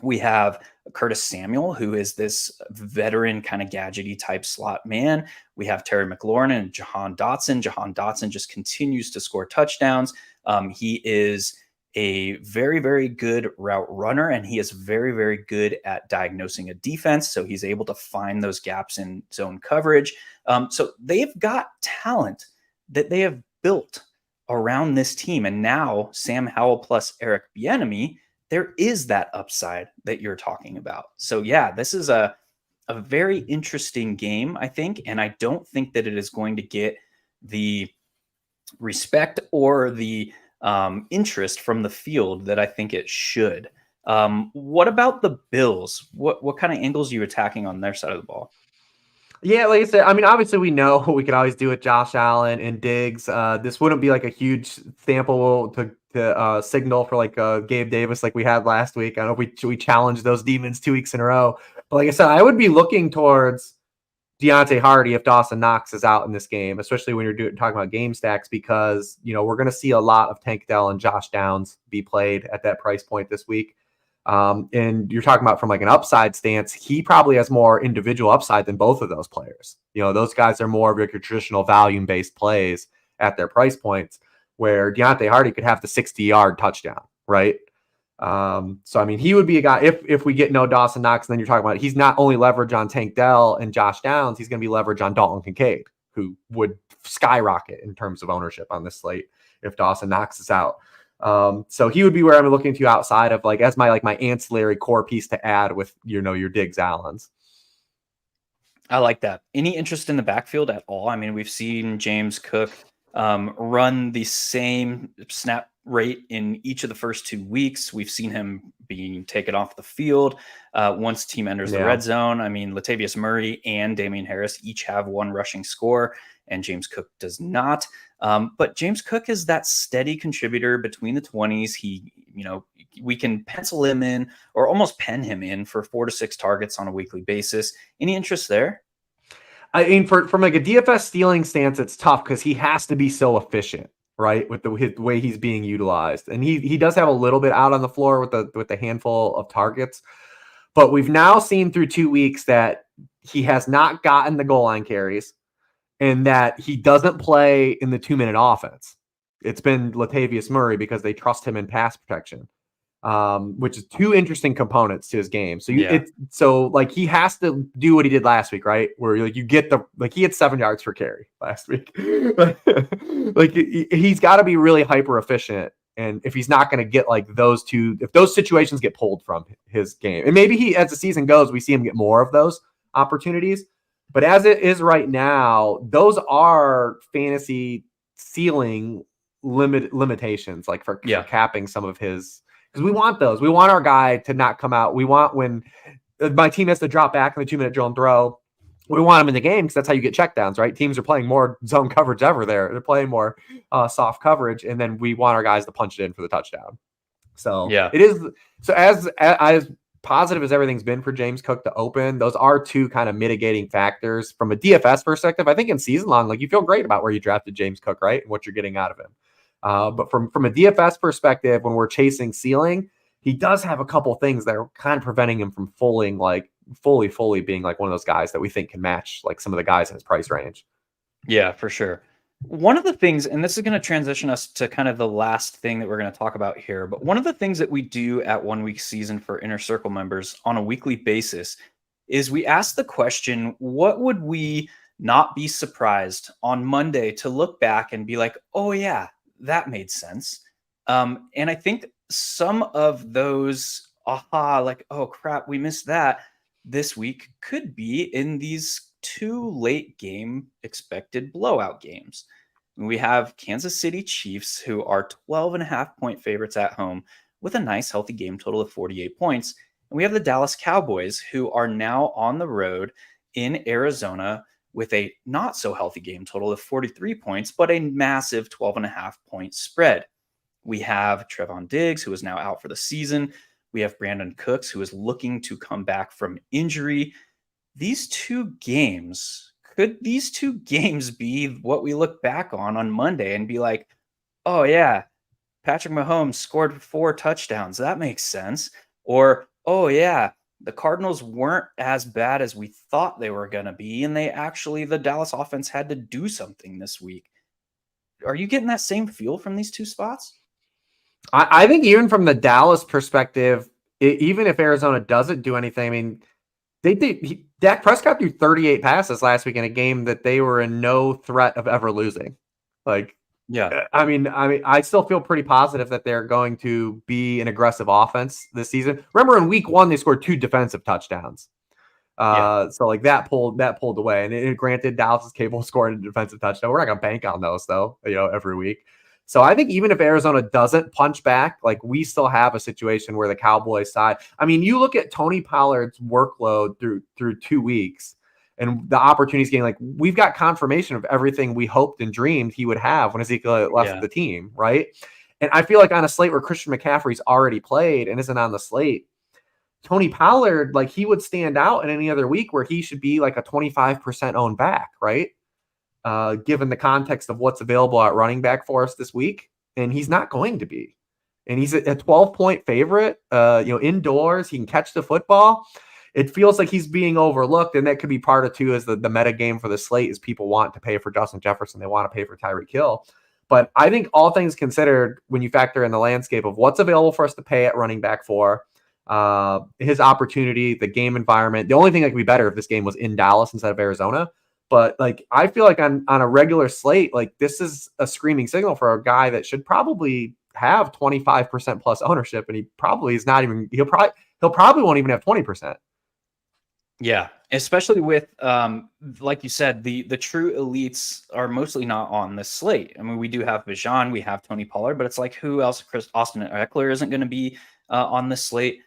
We have Curtis Samuel, who is this veteran kind of gadgety type slot man. We have Terry McLaurin and Jahan Dotson. Jahan Dotson just continues to score touchdowns. He is a very, very good route runner, and he is very, very good at diagnosing a defense. So he's able to find those gaps in zone coverage. So they've got talent that they have built around this team. And now Sam Howell plus Eric Bieniemy, there is that upside that you're talking about. So yeah, this is a very interesting game, I think. And I don't think that it is going to get the respect or the interest from the field that I think it should. What about the Bills? What kind of angles are you attacking on their side of the ball? Yeah, like I said, I mean, obviously we know what we could always do with Josh Allen and Diggs. This wouldn't be like a huge sample to signal for like Gabe Davis like we had last week. I know we challenged those demons 2 weeks in a row. But like I said, I would be looking towards Deontay Hardy if Dawson Knox is out in this game, especially when you're talking about game stacks, because we're going to see a lot of Tank Dell and Josh Downs be played at that price point this week. And you're talking about from like an upside stance, he probably has more individual upside than both of those players. Those guys are more of your traditional volume-based plays at their price points, where Deontay Hardy could have the 60-yard touchdown, right? So I mean, he would be a guy if we get no Dawson Knox, and then you're talking about he's not only leverage on Tank Dell and Josh Downs, he's going to be leverage on Dalton Kincaid, who would skyrocket in terms of ownership on this slate if Dawson Knox is out. So he would be where I'm looking to outside of like as my ancillary core piece to add with your Diggs Allens. I like that. Any interest in the backfield at all? I mean, we've seen James Cook run the same snap rate in each of the first 2 weeks. We've seen him being taken off the field once team enters the red zone. I mean, Latavius Murray and Damian Harris each have one rushing score, and James Cook does not. But James Cook is that steady contributor between the 20s. We can pencil him in or almost pen him in for 4 to 6 targets on a weekly basis. Any interest there? I mean, from like a DFS stealing stance, it's tough because he has to be so efficient, right? With the way he's being utilized, and he does have a little bit out on the floor with the handful of targets, but we've now seen through 2 weeks that he has not gotten the goal line carries, and that he doesn't play in the 2-minute offense. It's been Latavius Murray because they trust him in pass protection. Which is 2 interesting components to his game. So he has to do what he did last week, right? Where you get he had 7 yards per carry last week. He's got to be really hyper efficient. And if he's not going to get like those two, if those situations get pulled from his game, and maybe as the season goes, we see him get more of those opportunities. But as it is right now, those are fantasy ceiling limitations, like for capping some of his. Because we want those. We want our guy to not come out. We want when my team has to drop back in the 2-minute drill and throw, we want him in the game because that's how you get checkdowns, right? Teams are playing more zone coverage ever there. They're playing more soft coverage, and then we want our guys to punch it in for the touchdown. So it is. So as positive as everything's been for James Cook to open, those are 2 kind of mitigating factors from a DFS perspective. I think in season long, like you feel great about where you drafted James Cook, right? And what you're getting out of him. But from a DFS perspective, when we're chasing ceiling, he does have a couple things that are kind of preventing him from fully being like one of those guys that we think can match like some of the guys in his price range. Yeah, for sure. One of the things, and this is going to transition us to kind of the last thing that we're going to talk about here, but one of the things that we do at 1 Week Season for Inner Circle members on a weekly basis is we ask the question, what would we not be surprised on Monday to look back and be like, oh yeah, that made sense. And I think some of those like, oh crap, we missed that this week could be in these 2 late game expected blowout games. We have Kansas City Chiefs, who are 12.5-point favorites at home with a nice healthy game total of 48 points. And we have the Dallas Cowboys, who are now on the road in Arizona with a not so healthy game total of 43 points, but a massive 12.5-point spread. We have Trevon Diggs, who is now out for the season. We have Brandon Cooks, who is looking to come back from injury. Could these 2 games be what we look back on Monday and be like, oh yeah, Patrick Mahomes scored 4 touchdowns. That makes sense. Or, oh yeah, the Cardinals weren't as bad as we thought they were going to be, and the Dallas offense had to do something this week. Are you getting that same feel from these 2 spots? I think even from the Dallas perspective, even if Arizona doesn't do anything, I mean, Dak Prescott threw 38 passes last week in a game that they were in no threat of ever losing. Like, Yeah. I still feel pretty positive that they're going to be an aggressive offense this season. Remember, in week 1, they scored 2 defensive touchdowns. Yeah. So like that pulled away. And granted, Dallas is capable of scoring a defensive touchdown. We're not gonna bank on those though, every week. So I think even if Arizona doesn't punch back, like we still have a situation where the Cowboys side. I mean, you look at Tony Pollard's workload through 2 weeks and the opportunities getting, like, we've got confirmation of everything we hoped and dreamed he would have when Ezekiel left Yeah. the team, right? And I feel like on a slate where Christian McCaffrey's already played and isn't on the slate, Tony Pollard, like, he would stand out in any other week where he should be like a 25% owned back, right? Given the context of what's available at running back for us this week. And he's not going to be. And he's a 12-point favorite, indoors. He can catch the football. It feels like he's being overlooked. And that could be part of, too, is the meta game for the slate is people want to pay for Justin Jefferson. They want to pay for Tyreek Hill. But I think all things considered, when you factor in the landscape of what's available for us to pay at running back for, his opportunity, the game environment. The only thing that could be better if this game was in Dallas instead of Arizona. But like, I feel like on a regular slate, like, this is a screaming signal for a guy that should probably have 25% plus ownership, and he probably is not even. He'll probably won't even have 20%. Yeah, especially with like you said, the true elites are mostly not on this slate. I mean, we do have Bijan, we have Tony Pollard, but it's like, who else? Austin Eckler isn't going to be on this slate.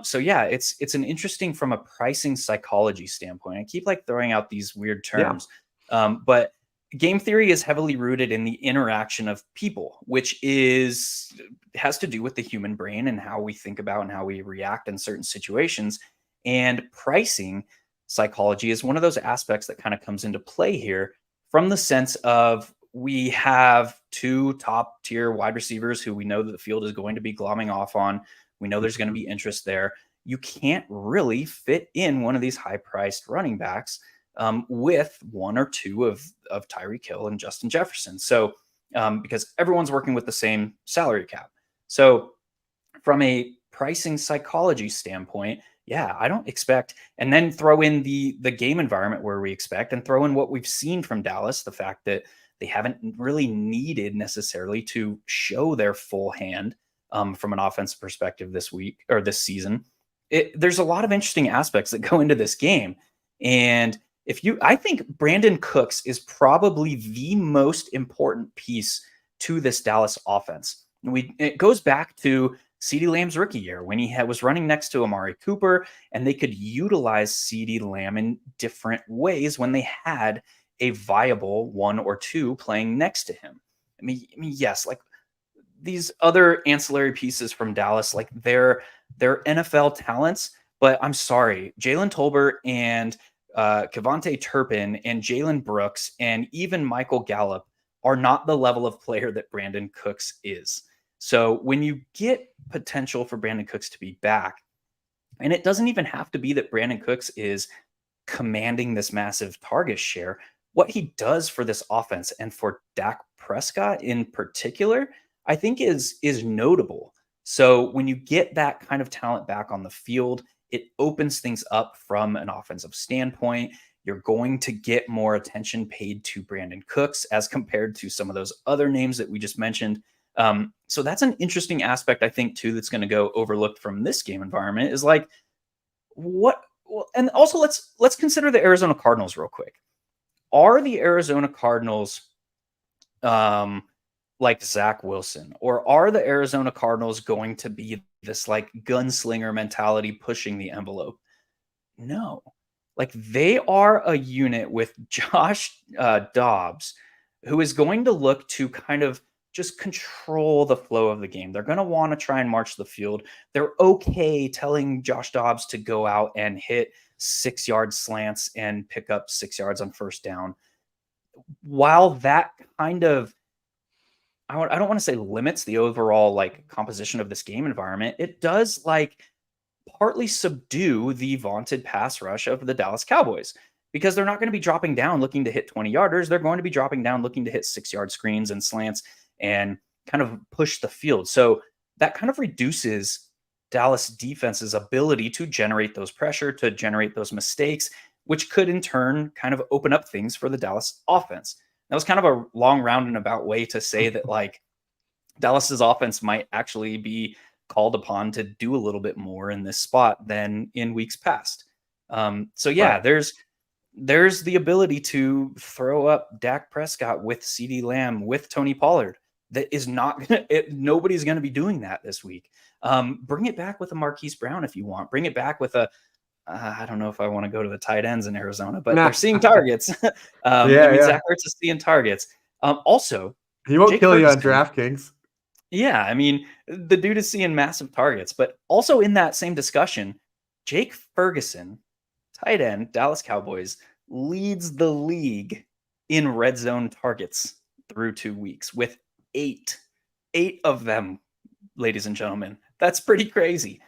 So yeah, it's an interesting from a pricing psychology standpoint. I keep like throwing out these weird terms, but game theory is heavily rooted in the interaction of people, which has to do with the human brain and how we think about and how we react in certain situations. And pricing psychology is one of those aspects that kind of comes into play here, from the sense of we have 2 top tier wide receivers who we know that the field is going to be glomming off on. We know there's going to be interest there. You can't really fit in one of these high priced running backs with 1 or 2 of Tyreek Hill and Justin Jefferson. So because everyone's working with the same salary cap. So from a pricing psychology standpoint, yeah, I don't expect, and then throw in the game environment where we expect, and throw in what we've seen from Dallas, the fact that they haven't really needed necessarily to show their full hand from an offensive perspective this week or this season. There's a lot of interesting aspects that go into this game. And I think Brandon Cooks is probably the most important piece to this Dallas offense. It goes back to CeeDee Lamb's rookie year when he was running next to Amari Cooper, and they could utilize CeeDee Lamb in different ways when they had a viable 1 or 2 playing next to him. I mean, yes, like these other ancillary pieces from Dallas, like they're NFL talents, but I'm sorry, Jalen Tolbert and Kevontae Turpin and Jalen Brooks and even Michael Gallup are not the level of player that Brandon Cooks is. So when you get potential for Brandon Cooks to be back, and it doesn't even have to be that Brandon Cooks is commanding this massive target share, what he does for this offense and for Dak Prescott in particular, I think is notable. So when you get that kind of talent back on the field, it opens things up from an offensive standpoint. You're going to get more attention paid to Brandon Cooks as compared to some of those other names that we just mentioned. So that's an interesting aspect, I think, too, that's going to go overlooked from this game environment, is like, and also let's consider the Arizona Cardinals real quick. Are the Arizona Cardinals like Zach Wilson, or are the Arizona Cardinals going to be this like gunslinger mentality pushing the envelope? No, like they are a unit with Josh Dobbs, who is going to look to kind of just control the flow of the game. They're going to want to try and march the field. They're okay telling Josh Dobbs to go out and hit 6-yard slants and pick up 6 yards on first down. While that kind of, I don't want to say limits the overall like composition of this game environment, it does like partly subdue the vaunted pass rush of the Dallas Cowboys, because they're not going to be dropping down looking to hit 20-yarders. They're going to be dropping down looking to hit 6-yard screens and slants and kind of push the field. So that kind of reduces Dallas defense's ability to generate those pressure, to generate those mistakes, which could in turn kind of open up things for the Dallas offense. That was kind of a long roundabout way to say that like Dallas's offense might actually be called upon to do a little bit more in this spot than in weeks past. So yeah, Right. there's the ability to throw up Dak Prescott with CD Lamb with Tony Pollard. That is not gonna, nobody's going to be doing that this week. Bring it back with a Marquise Brown if you want. Bring it back with a I don't know if I want to go to the tight ends in Arizona, but they're Nah. seeing targets. Yeah, yeah. Zach Ertz is seeing targets. Also, He won't Jake kill you on Ferguson. DraftKings. Yeah, I mean, the dude is seeing massive targets, but also in that same discussion, Jake Ferguson, tight end, Dallas Cowboys, leads the league in red zone targets through 2 weeks with eight. Eight of them, ladies and gentlemen. That's pretty crazy.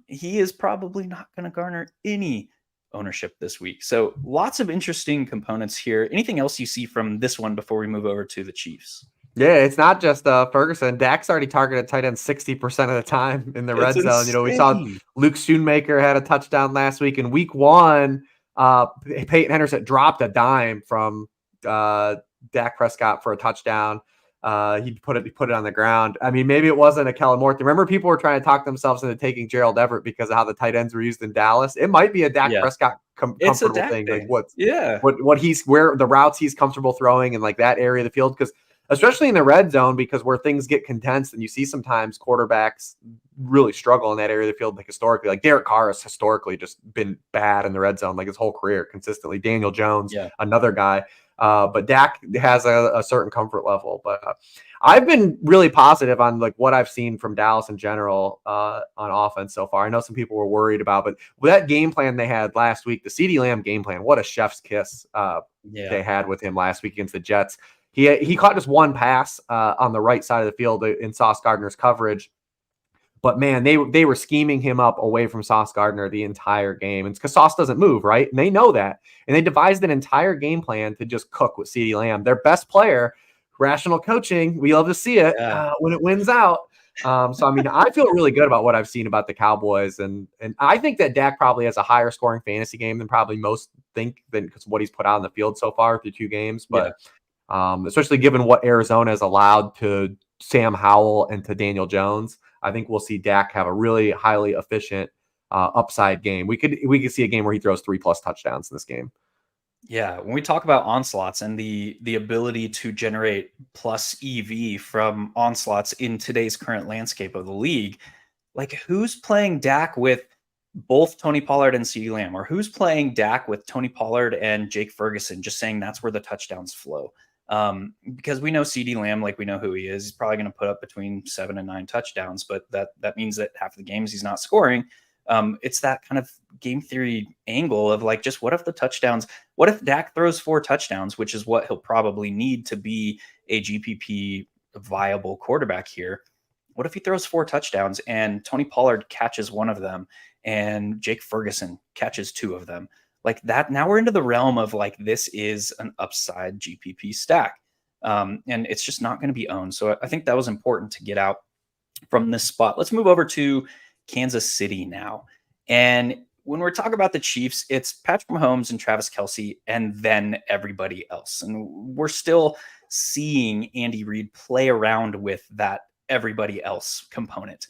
He is probably not going to garner any ownership this week. So lots of interesting components here. Anything else you see from this one before we move over to the Chiefs? Yeah, it's not just Ferguson. Dak's already targeted tight end 60% of the time in the It's red zone. You know, we saw insane. Luke Schoonmaker had a touchdown last week. In week one, Peyton Henderson dropped a dime from Dak Prescott for a touchdown. He put it on the ground. I mean, maybe it wasn't a Kellen Moore. Remember, people were trying to talk themselves into taking Gerald Everett because of how the tight ends were used in Dallas. It might be a Dak Yeah. Prescott It's a comfortable Dak thing. Like thing. Yeah. what he's where the routes he's comfortable throwing and like that area of the field, because especially in the red zone, because where things get condensed and you see sometimes quarterbacks really struggle in that area of the field. Like historically, like Derek Carr has historically just been bad in the red zone, like his whole career consistently. Daniel Jones, Yeah. another guy. But Dak has a certain comfort level. But I've been really positive on like what I've seen from Dallas in general on offense so far. I know some people were worried about, but with that game plan they had last week, the CeeDee Lamb game plan, what a chef's kiss they had with him last week against the Jets. He caught just one pass on the right side of the field in Sauce Gardner's coverage. But man, they were scheming him up away from Sauce Gardner the entire game. And it's because Sauce doesn't move, right? And they know that. And they devised an entire game plan to just cook with CeeDee Lamb, their best player. Rational coaching, we love to see it when it wins out. So, I mean, I feel really good about what I've seen about the Cowboys. And I think that Dak probably has a higher scoring fantasy game than probably most think, than because what he's put out on the field so far through 2 games. But especially given what Arizona has allowed to Sam Howell and to Daniel Jones, I think we'll see Dak have a really highly efficient upside game. We could see a game where he throws 3+ touchdowns in this game. Yeah, when we talk about onslaughts and the ability to generate plus EV from onslaughts in today's current landscape of the league, like who's playing Dak with both Tony Pollard and CeeDee Lamb, or who's playing Dak with Tony Pollard and Jake Ferguson, just saying that's where the touchdowns flow. Because we know CeeDee Lamb, like we know who he is. He's probably going to put up between 7 and 9 touchdowns, but that means that half of the games he's not scoring. It's that kind of game theory angle of like, just what if Dak throws 4 touchdowns, which is what he'll probably need to be a GPP viable quarterback here. What if he throws 4 touchdowns and Tony Pollard catches 1 of them and Jake Ferguson catches 2 of them? Like that, now we're into the realm of like, this is an upside GPP stack. And it's just not going to be owned. So I think that was important to get out from this spot. Let's move over to Kansas City now. And when we're talking about the Chiefs, it's Patrick Mahomes and Travis Kelce and then everybody else. And we're still seeing Andy Reid play around with that everybody else component.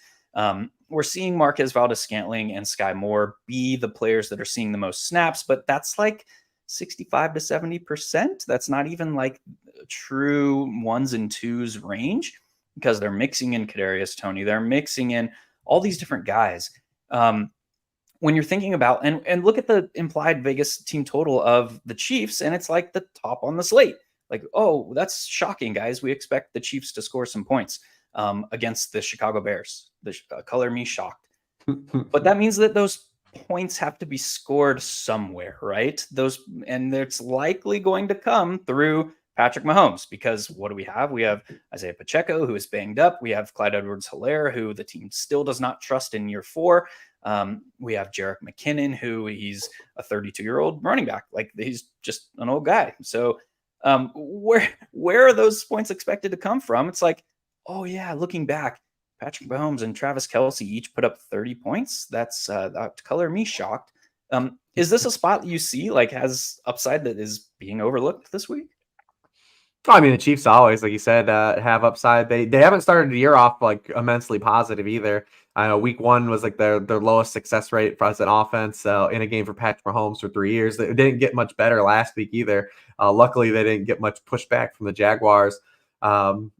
We're seeing Marquez Valdes-Scantling and Sky Moore be the players that are seeing the most snaps, but that's like 65 to 70%. That's not even like true 1s and 2s range, because they're mixing in Kadarius Toney. They're mixing in all these different guys. When you're thinking about, and look at the implied Vegas team total of the Chiefs, and it's like the top on the slate. Like, oh, that's shocking, guys. We expect the Chiefs to score some points against the Chicago Bears. Color me shocked. But that means that those points have to be scored somewhere, right? And it's likely going to come through Patrick Mahomes, because what do we have? We have Isaiah Pacheco, who is banged up. We have Clyde Edwards-Helaire, who the team still does not trust in year 4. We have Jerick McKinnon, who he's a 32-year-old running back. Like, he's just an old guy. So where are those points expected to come from? It's like, oh yeah, looking back, Patrick Mahomes and Travis Kelce each put up 30 points. That's color me shocked. Is this a spot that you see like has upside that is being overlooked this week? I mean, the Chiefs always, like you said, have upside. They haven't started the year off like immensely positive either. I know week one was like their lowest success rate for us an offense in a game for Patrick Mahomes for 3 years. It didn't get much better last week either. Luckily, they didn't get much pushback from the Jaguars. And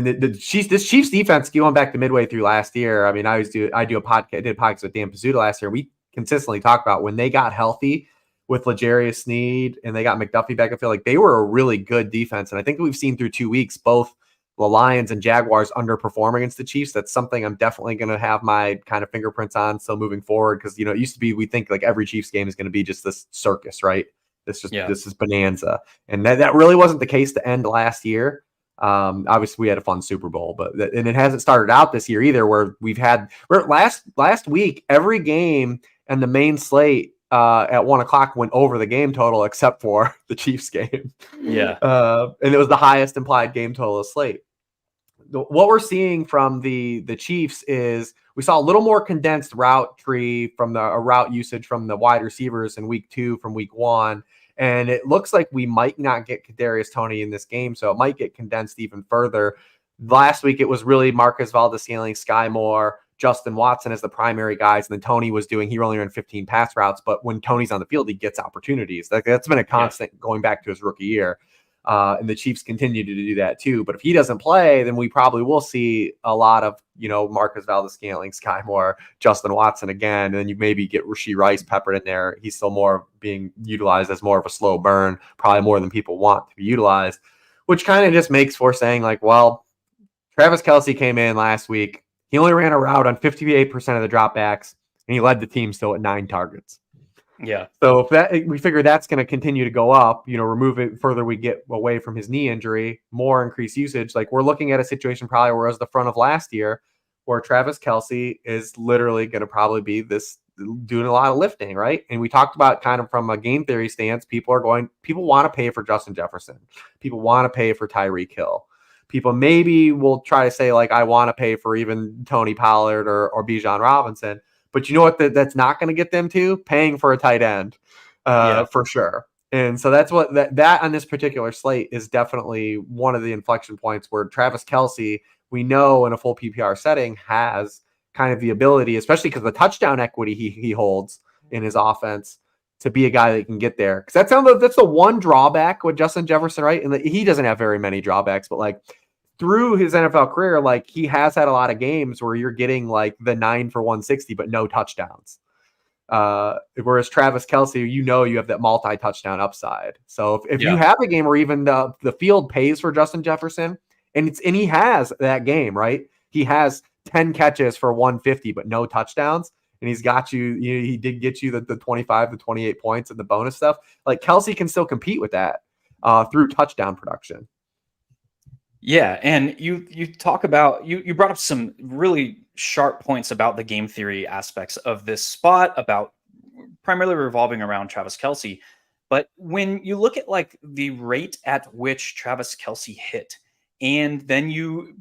this Chiefs defense going back to midway through last year. I mean, I did a podcast with Dan Pizzuta last year. We consistently talk about when they got healthy with L'Jarius Sneed and they got McDuffie back. I feel like they were a really good defense. And I think we've seen through 2 weeks, both the Lions and Jaguars underperform against the Chiefs. That's something I'm definitely going to have my kind of fingerprints on. So moving forward, because, it used to be, we think like every Chiefs game is going to be just this circus, right? This is bonanza. And that really wasn't the case to end last year. Obviously we had a fun Super Bowl, and it hasn't started out this year either, where last week, every game and the main slate at 1:00 went over the game total except for the Chiefs game. Yeah. And it was the highest implied game total of slate. What we're seeing from the Chiefs is we saw a little more condensed route tree from the route usage from the wide receivers in week 2 from week 1. And it looks like we might not get Kadarius Toney in this game, so it might get condensed even further. Last week, it was really Marquez Valdes-Scantling, Sky Moore, Justin Watson as the primary guys, and then Toney he only ran 15 pass routes, but when Toney's on the field, he gets opportunities. That's been a constant going back to his rookie year. And the Chiefs continue to do that too. But if he doesn't play, then we probably will see a lot of, Marquez Valdes-Scantling, Sky Moore, Justin Watson again. And then you maybe get Rashee Rice peppered in there. He's still more being utilized as more of a slow burn, probably more than people want to be utilized, which kind of just makes for saying like, well, Travis Kelce came in last week. He only ran a route on 58% of the dropbacks, and he led the team still at 9 targets. Yeah. So if we figure that's going to continue to go up, remove it further, we get away from his knee injury, more increased usage. Like we're looking at a situation probably where it was the front of last year, where Travis Kelce is literally going to probably be doing a lot of lifting, right? And we talked about kind of from a game theory stance, people want to pay for Justin Jefferson. People want to pay for Tyreek Hill. People maybe will try to say like, I want to pay for even Tony Pollard or Bijan Robinson. But you know what? That's not going to get them to paying for a tight end for sure. And so that's what that on this particular slate is definitely one of the inflection points where Travis Kelce, we know in a full PPR setting, has kind of the ability, especially because the touchdown equity he holds in his offense, to be a guy that can get there. Because that's the one drawback with Justin Jefferson, right? And he doesn't have very many drawbacks, but like through his NFL career, like he has had a lot of games where you're getting like the 9 for 160, but no touchdowns. Whereas Travis Kelce, you have that multi-touchdown upside. So if you have a game where even the field pays for Justin Jefferson, and he has that game, right? He has 10 catches for 150, but no touchdowns. And he's got he did get you the 25 to 28 points and the bonus stuff. Like Kelce can still compete with that through touchdown production. Yeah, and you talk about you brought up some really sharp points about the game theory aspects of this spot, about primarily revolving around Travis Kelce. But when you look at like the rate at which Travis Kelce hit, and then you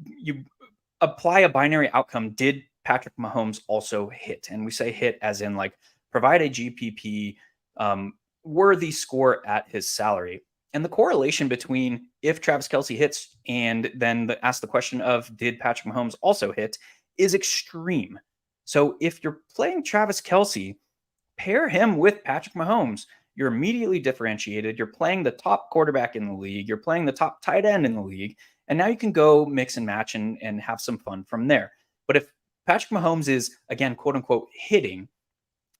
apply a binary outcome, did Patrick Mahomes also hit? And we say hit as in like provide a GPP worthy score at his salary. And the correlation between if Travis Kelce hits and then ask the question of did Patrick Mahomes also hit is extreme. So if you're playing Travis Kelce, pair him with Patrick Mahomes. You're immediately differentiated. You're playing the top quarterback in the league. You're playing the top tight end in the league. And now you can go mix and match and have some fun from there. But if Patrick Mahomes is, again, quote unquote, hitting,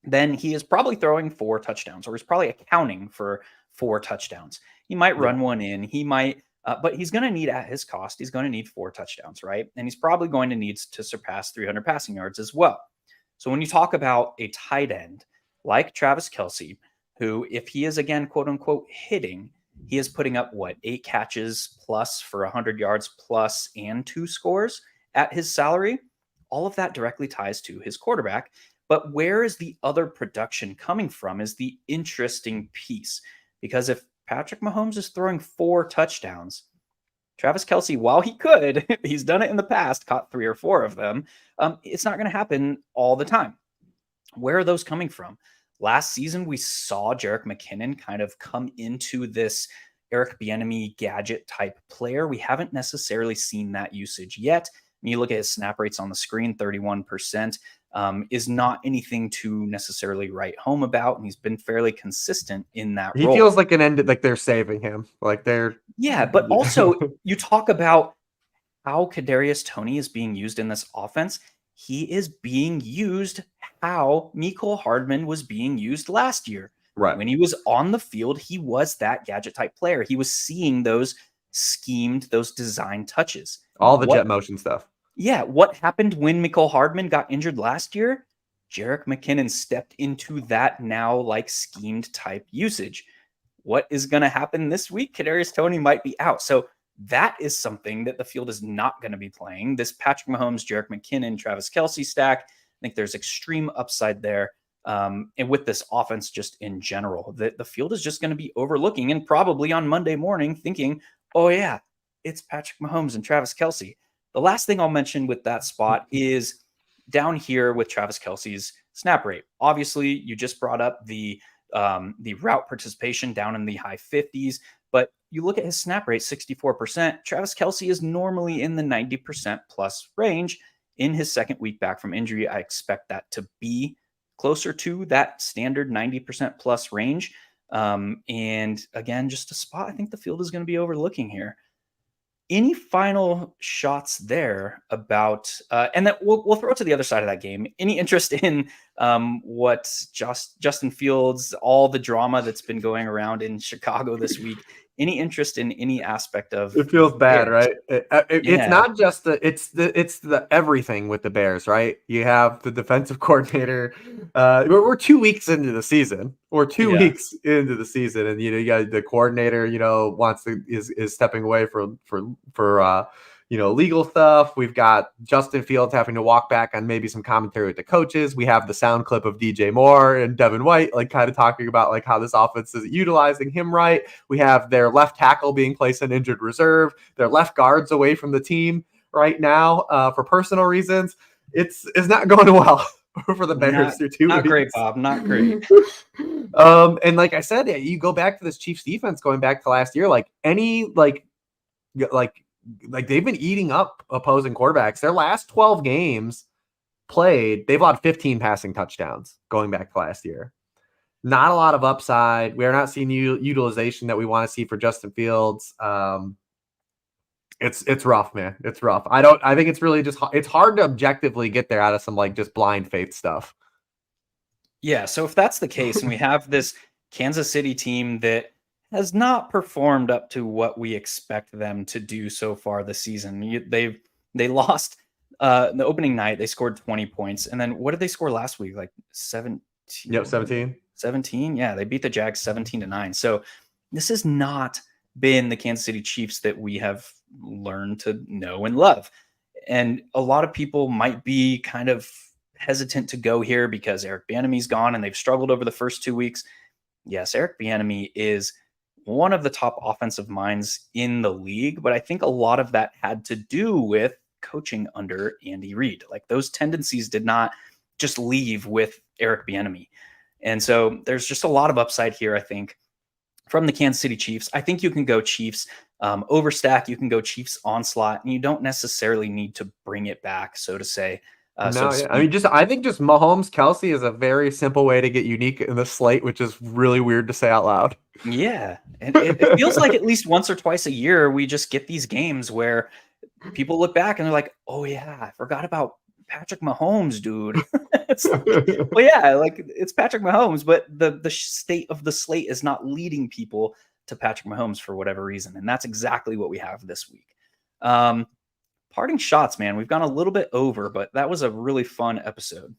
then he is probably throwing 4 touchdowns, or he's probably accounting for 4 touchdowns. He might run one in. He might, but he's going to need at his cost. He's going to need 4 touchdowns, right? And he's probably going to need to surpass 300 passing yards as well. So when you talk about a tight end like Travis Kelce, who, if he is again, quote unquote, hitting, he is putting up 8 catches plus for 100 yards plus and 2 scores at his salary. All of that directly ties to his quarterback. But where is the other production coming from is the interesting piece. Because if Patrick Mahomes is throwing 4 touchdowns, Travis Kelce, while he could, he's done it in the past, caught 3 or 4 of them. It's not going to happen all the time. Where are those coming from? Last season, we saw Jerick McKinnon kind of come into this Eric Bieniemy gadget type player. We haven't necessarily seen that usage yet. When you look at his snap rates on the screen, 31%, is not anything to necessarily write home about. And he's been fairly consistent in that He role. feels like like they're saving him. Like they're. Yeah, but also you talk about how Kadarius Toney is being used in this offense. He is being used how Mecole Hardman was being used last year. Right. When he was on the field, he was that gadget type player. He was seeing those schemed, those design touches. All the jet motion stuff. Yeah. What happened when Mecole Hardman got injured last year? Jerick McKinnon stepped into that now like schemed type usage. What is going to happen this week? Kadarius Toney might be out. So that is something that the field is not going to be playing. This Patrick Mahomes, Jerick McKinnon, Travis Kelce stack, I think there's extreme upside there. And with this offense just in general, the field is just going to be overlooking and probably on Monday morning thinking, oh yeah, it's Patrick Mahomes and Travis Kelce. The last thing I'll mention with that spot is down here with Travis Kelce's snap rate. Obviously, you just brought up the route participation down in the high 50s. But you look at his snap rate, 64%. Travis Kelce is normally in the 90% plus range. In his second week back from injury, I expect that to be closer to that standard 90% plus range. And again, just a spot I think the field is going to be overlooking here. Any final shots there about, and then we'll throw it to the other side of that game. Any interest in what Justin Fields, all the drama that's been going around in Chicago this week? Any interest in any aspect of it feels bad, Bears? right? It's not just it's the everything with the Bears, right? You have the defensive coordinator. We're 2 weeks into the season. We're 2 weeks into the season, and you got the coordinator. Is stepping away for legal stuff. We've got Justin Fields having to walk back on maybe some commentary with the coaches. We have the sound clip of DJ Moore and Devin White, like kind of talking about like how this offense is utilizing him right. We have their left tackle being placed on injured reserve. Their left guards away from the team right now for personal reasons. It's not going well for the Bears through 2 weeks. Not great, Bob. Not great. And like I said, you go back to this Chiefs defense going back to last year, like they've been eating up opposing quarterbacks. Their last 12 games played, they've allowed 15 passing touchdowns going back to last year. Not a lot of upside. We are not seeing utilization that we want to see for Justin Fields. It's rough, man. It's rough. I think it's really it's hard to objectively get there out of some like just blind faith stuff. Yeah. So if that's the case, and we have this Kansas City team that has not performed up to what we expect them to do so far this season. They lost the opening night. They scored 20 points. And then what did they score last week? Like 17? Yep, 17. 17? Yeah, they beat the Jags 17-9. So this has not been the Kansas City Chiefs that we have learned to know and love. And a lot of people might be kind of hesitant to go here because Eric Bieniemy's gone and they've struggled over the first 2 weeks. Yes, Eric Bieniemy is one of the top offensive minds in the league, but I think a lot of that had to do with coaching under Andy Reid. Like those tendencies did not just leave with Eric Bieniemy. And so there's just a lot of upside here, I think, from the Kansas City Chiefs. I think you can go Chiefs overstack, you can go Chiefs onslaught, and you don't necessarily need to bring it back, so to say. I think just Mahomes Kelce is a very simple way to get unique in the slate, which is really weird to say out loud. Yeah. And it feels like at least once or twice a year, we just get these games where people look back and they're like, oh yeah, I forgot about Patrick Mahomes, dude. It's Patrick Mahomes, but the state of the slate is not leading people to Patrick Mahomes for whatever reason. And that's exactly what we have this week. Parting shots, man. We've gone a little bit over, but that was a really fun episode.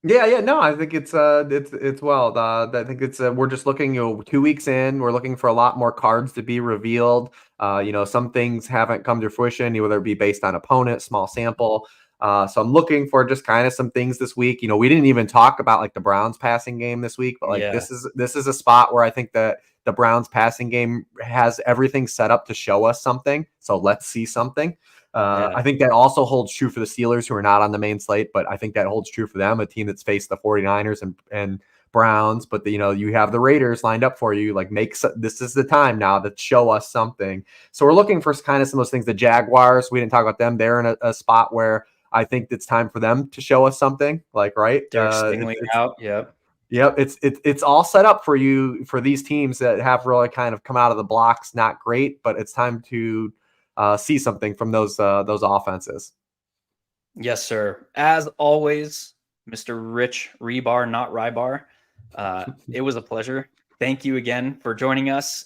Yeah. No, I think it's well. I think it's we're just looking. 2 weeks in, we're looking for a lot more cards to be revealed. Some things haven't come to fruition, whether it be based on opponent, small sample. So I'm looking for just kind of some things this week. We didn't even talk about like the Browns passing game this week, but this is a spot where I think that the Browns passing game has everything set up to show us something. So let's see something. I think that also holds true for the Steelers, who are not on the main slate, but I think that holds true for them, a team that's faced the 49ers and Browns, but you have the Raiders lined up for you. Like, this is the time now to show us something. So we're looking for kind of some of those things. The Jaguars, we didn't talk about them. They're in a spot where I think it's time for them to show us something. Like, right? They're singling out. Yep. Yep, it's all set up for you, for these teams that have really kind of come out of the blocks not great, but it's time to see something from those offenses. Yes, sir. As always, Mr. Rich Rebar, not Rybar. It was a pleasure. Thank you again for joining us.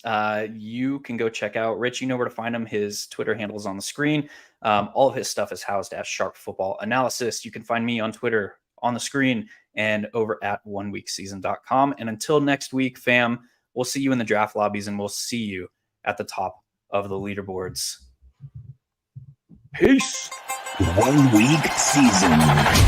You can go check out Rich. You know where to find him. His Twitter handle is on the screen. All of his stuff is housed at Sharp Football Analysis. You can find me on Twitter on the screen and over at oneweekseason.com. And until next week, fam, we'll see you in the draft lobbies and we'll see you at the top of the leaderboards. Peace. 1 week season.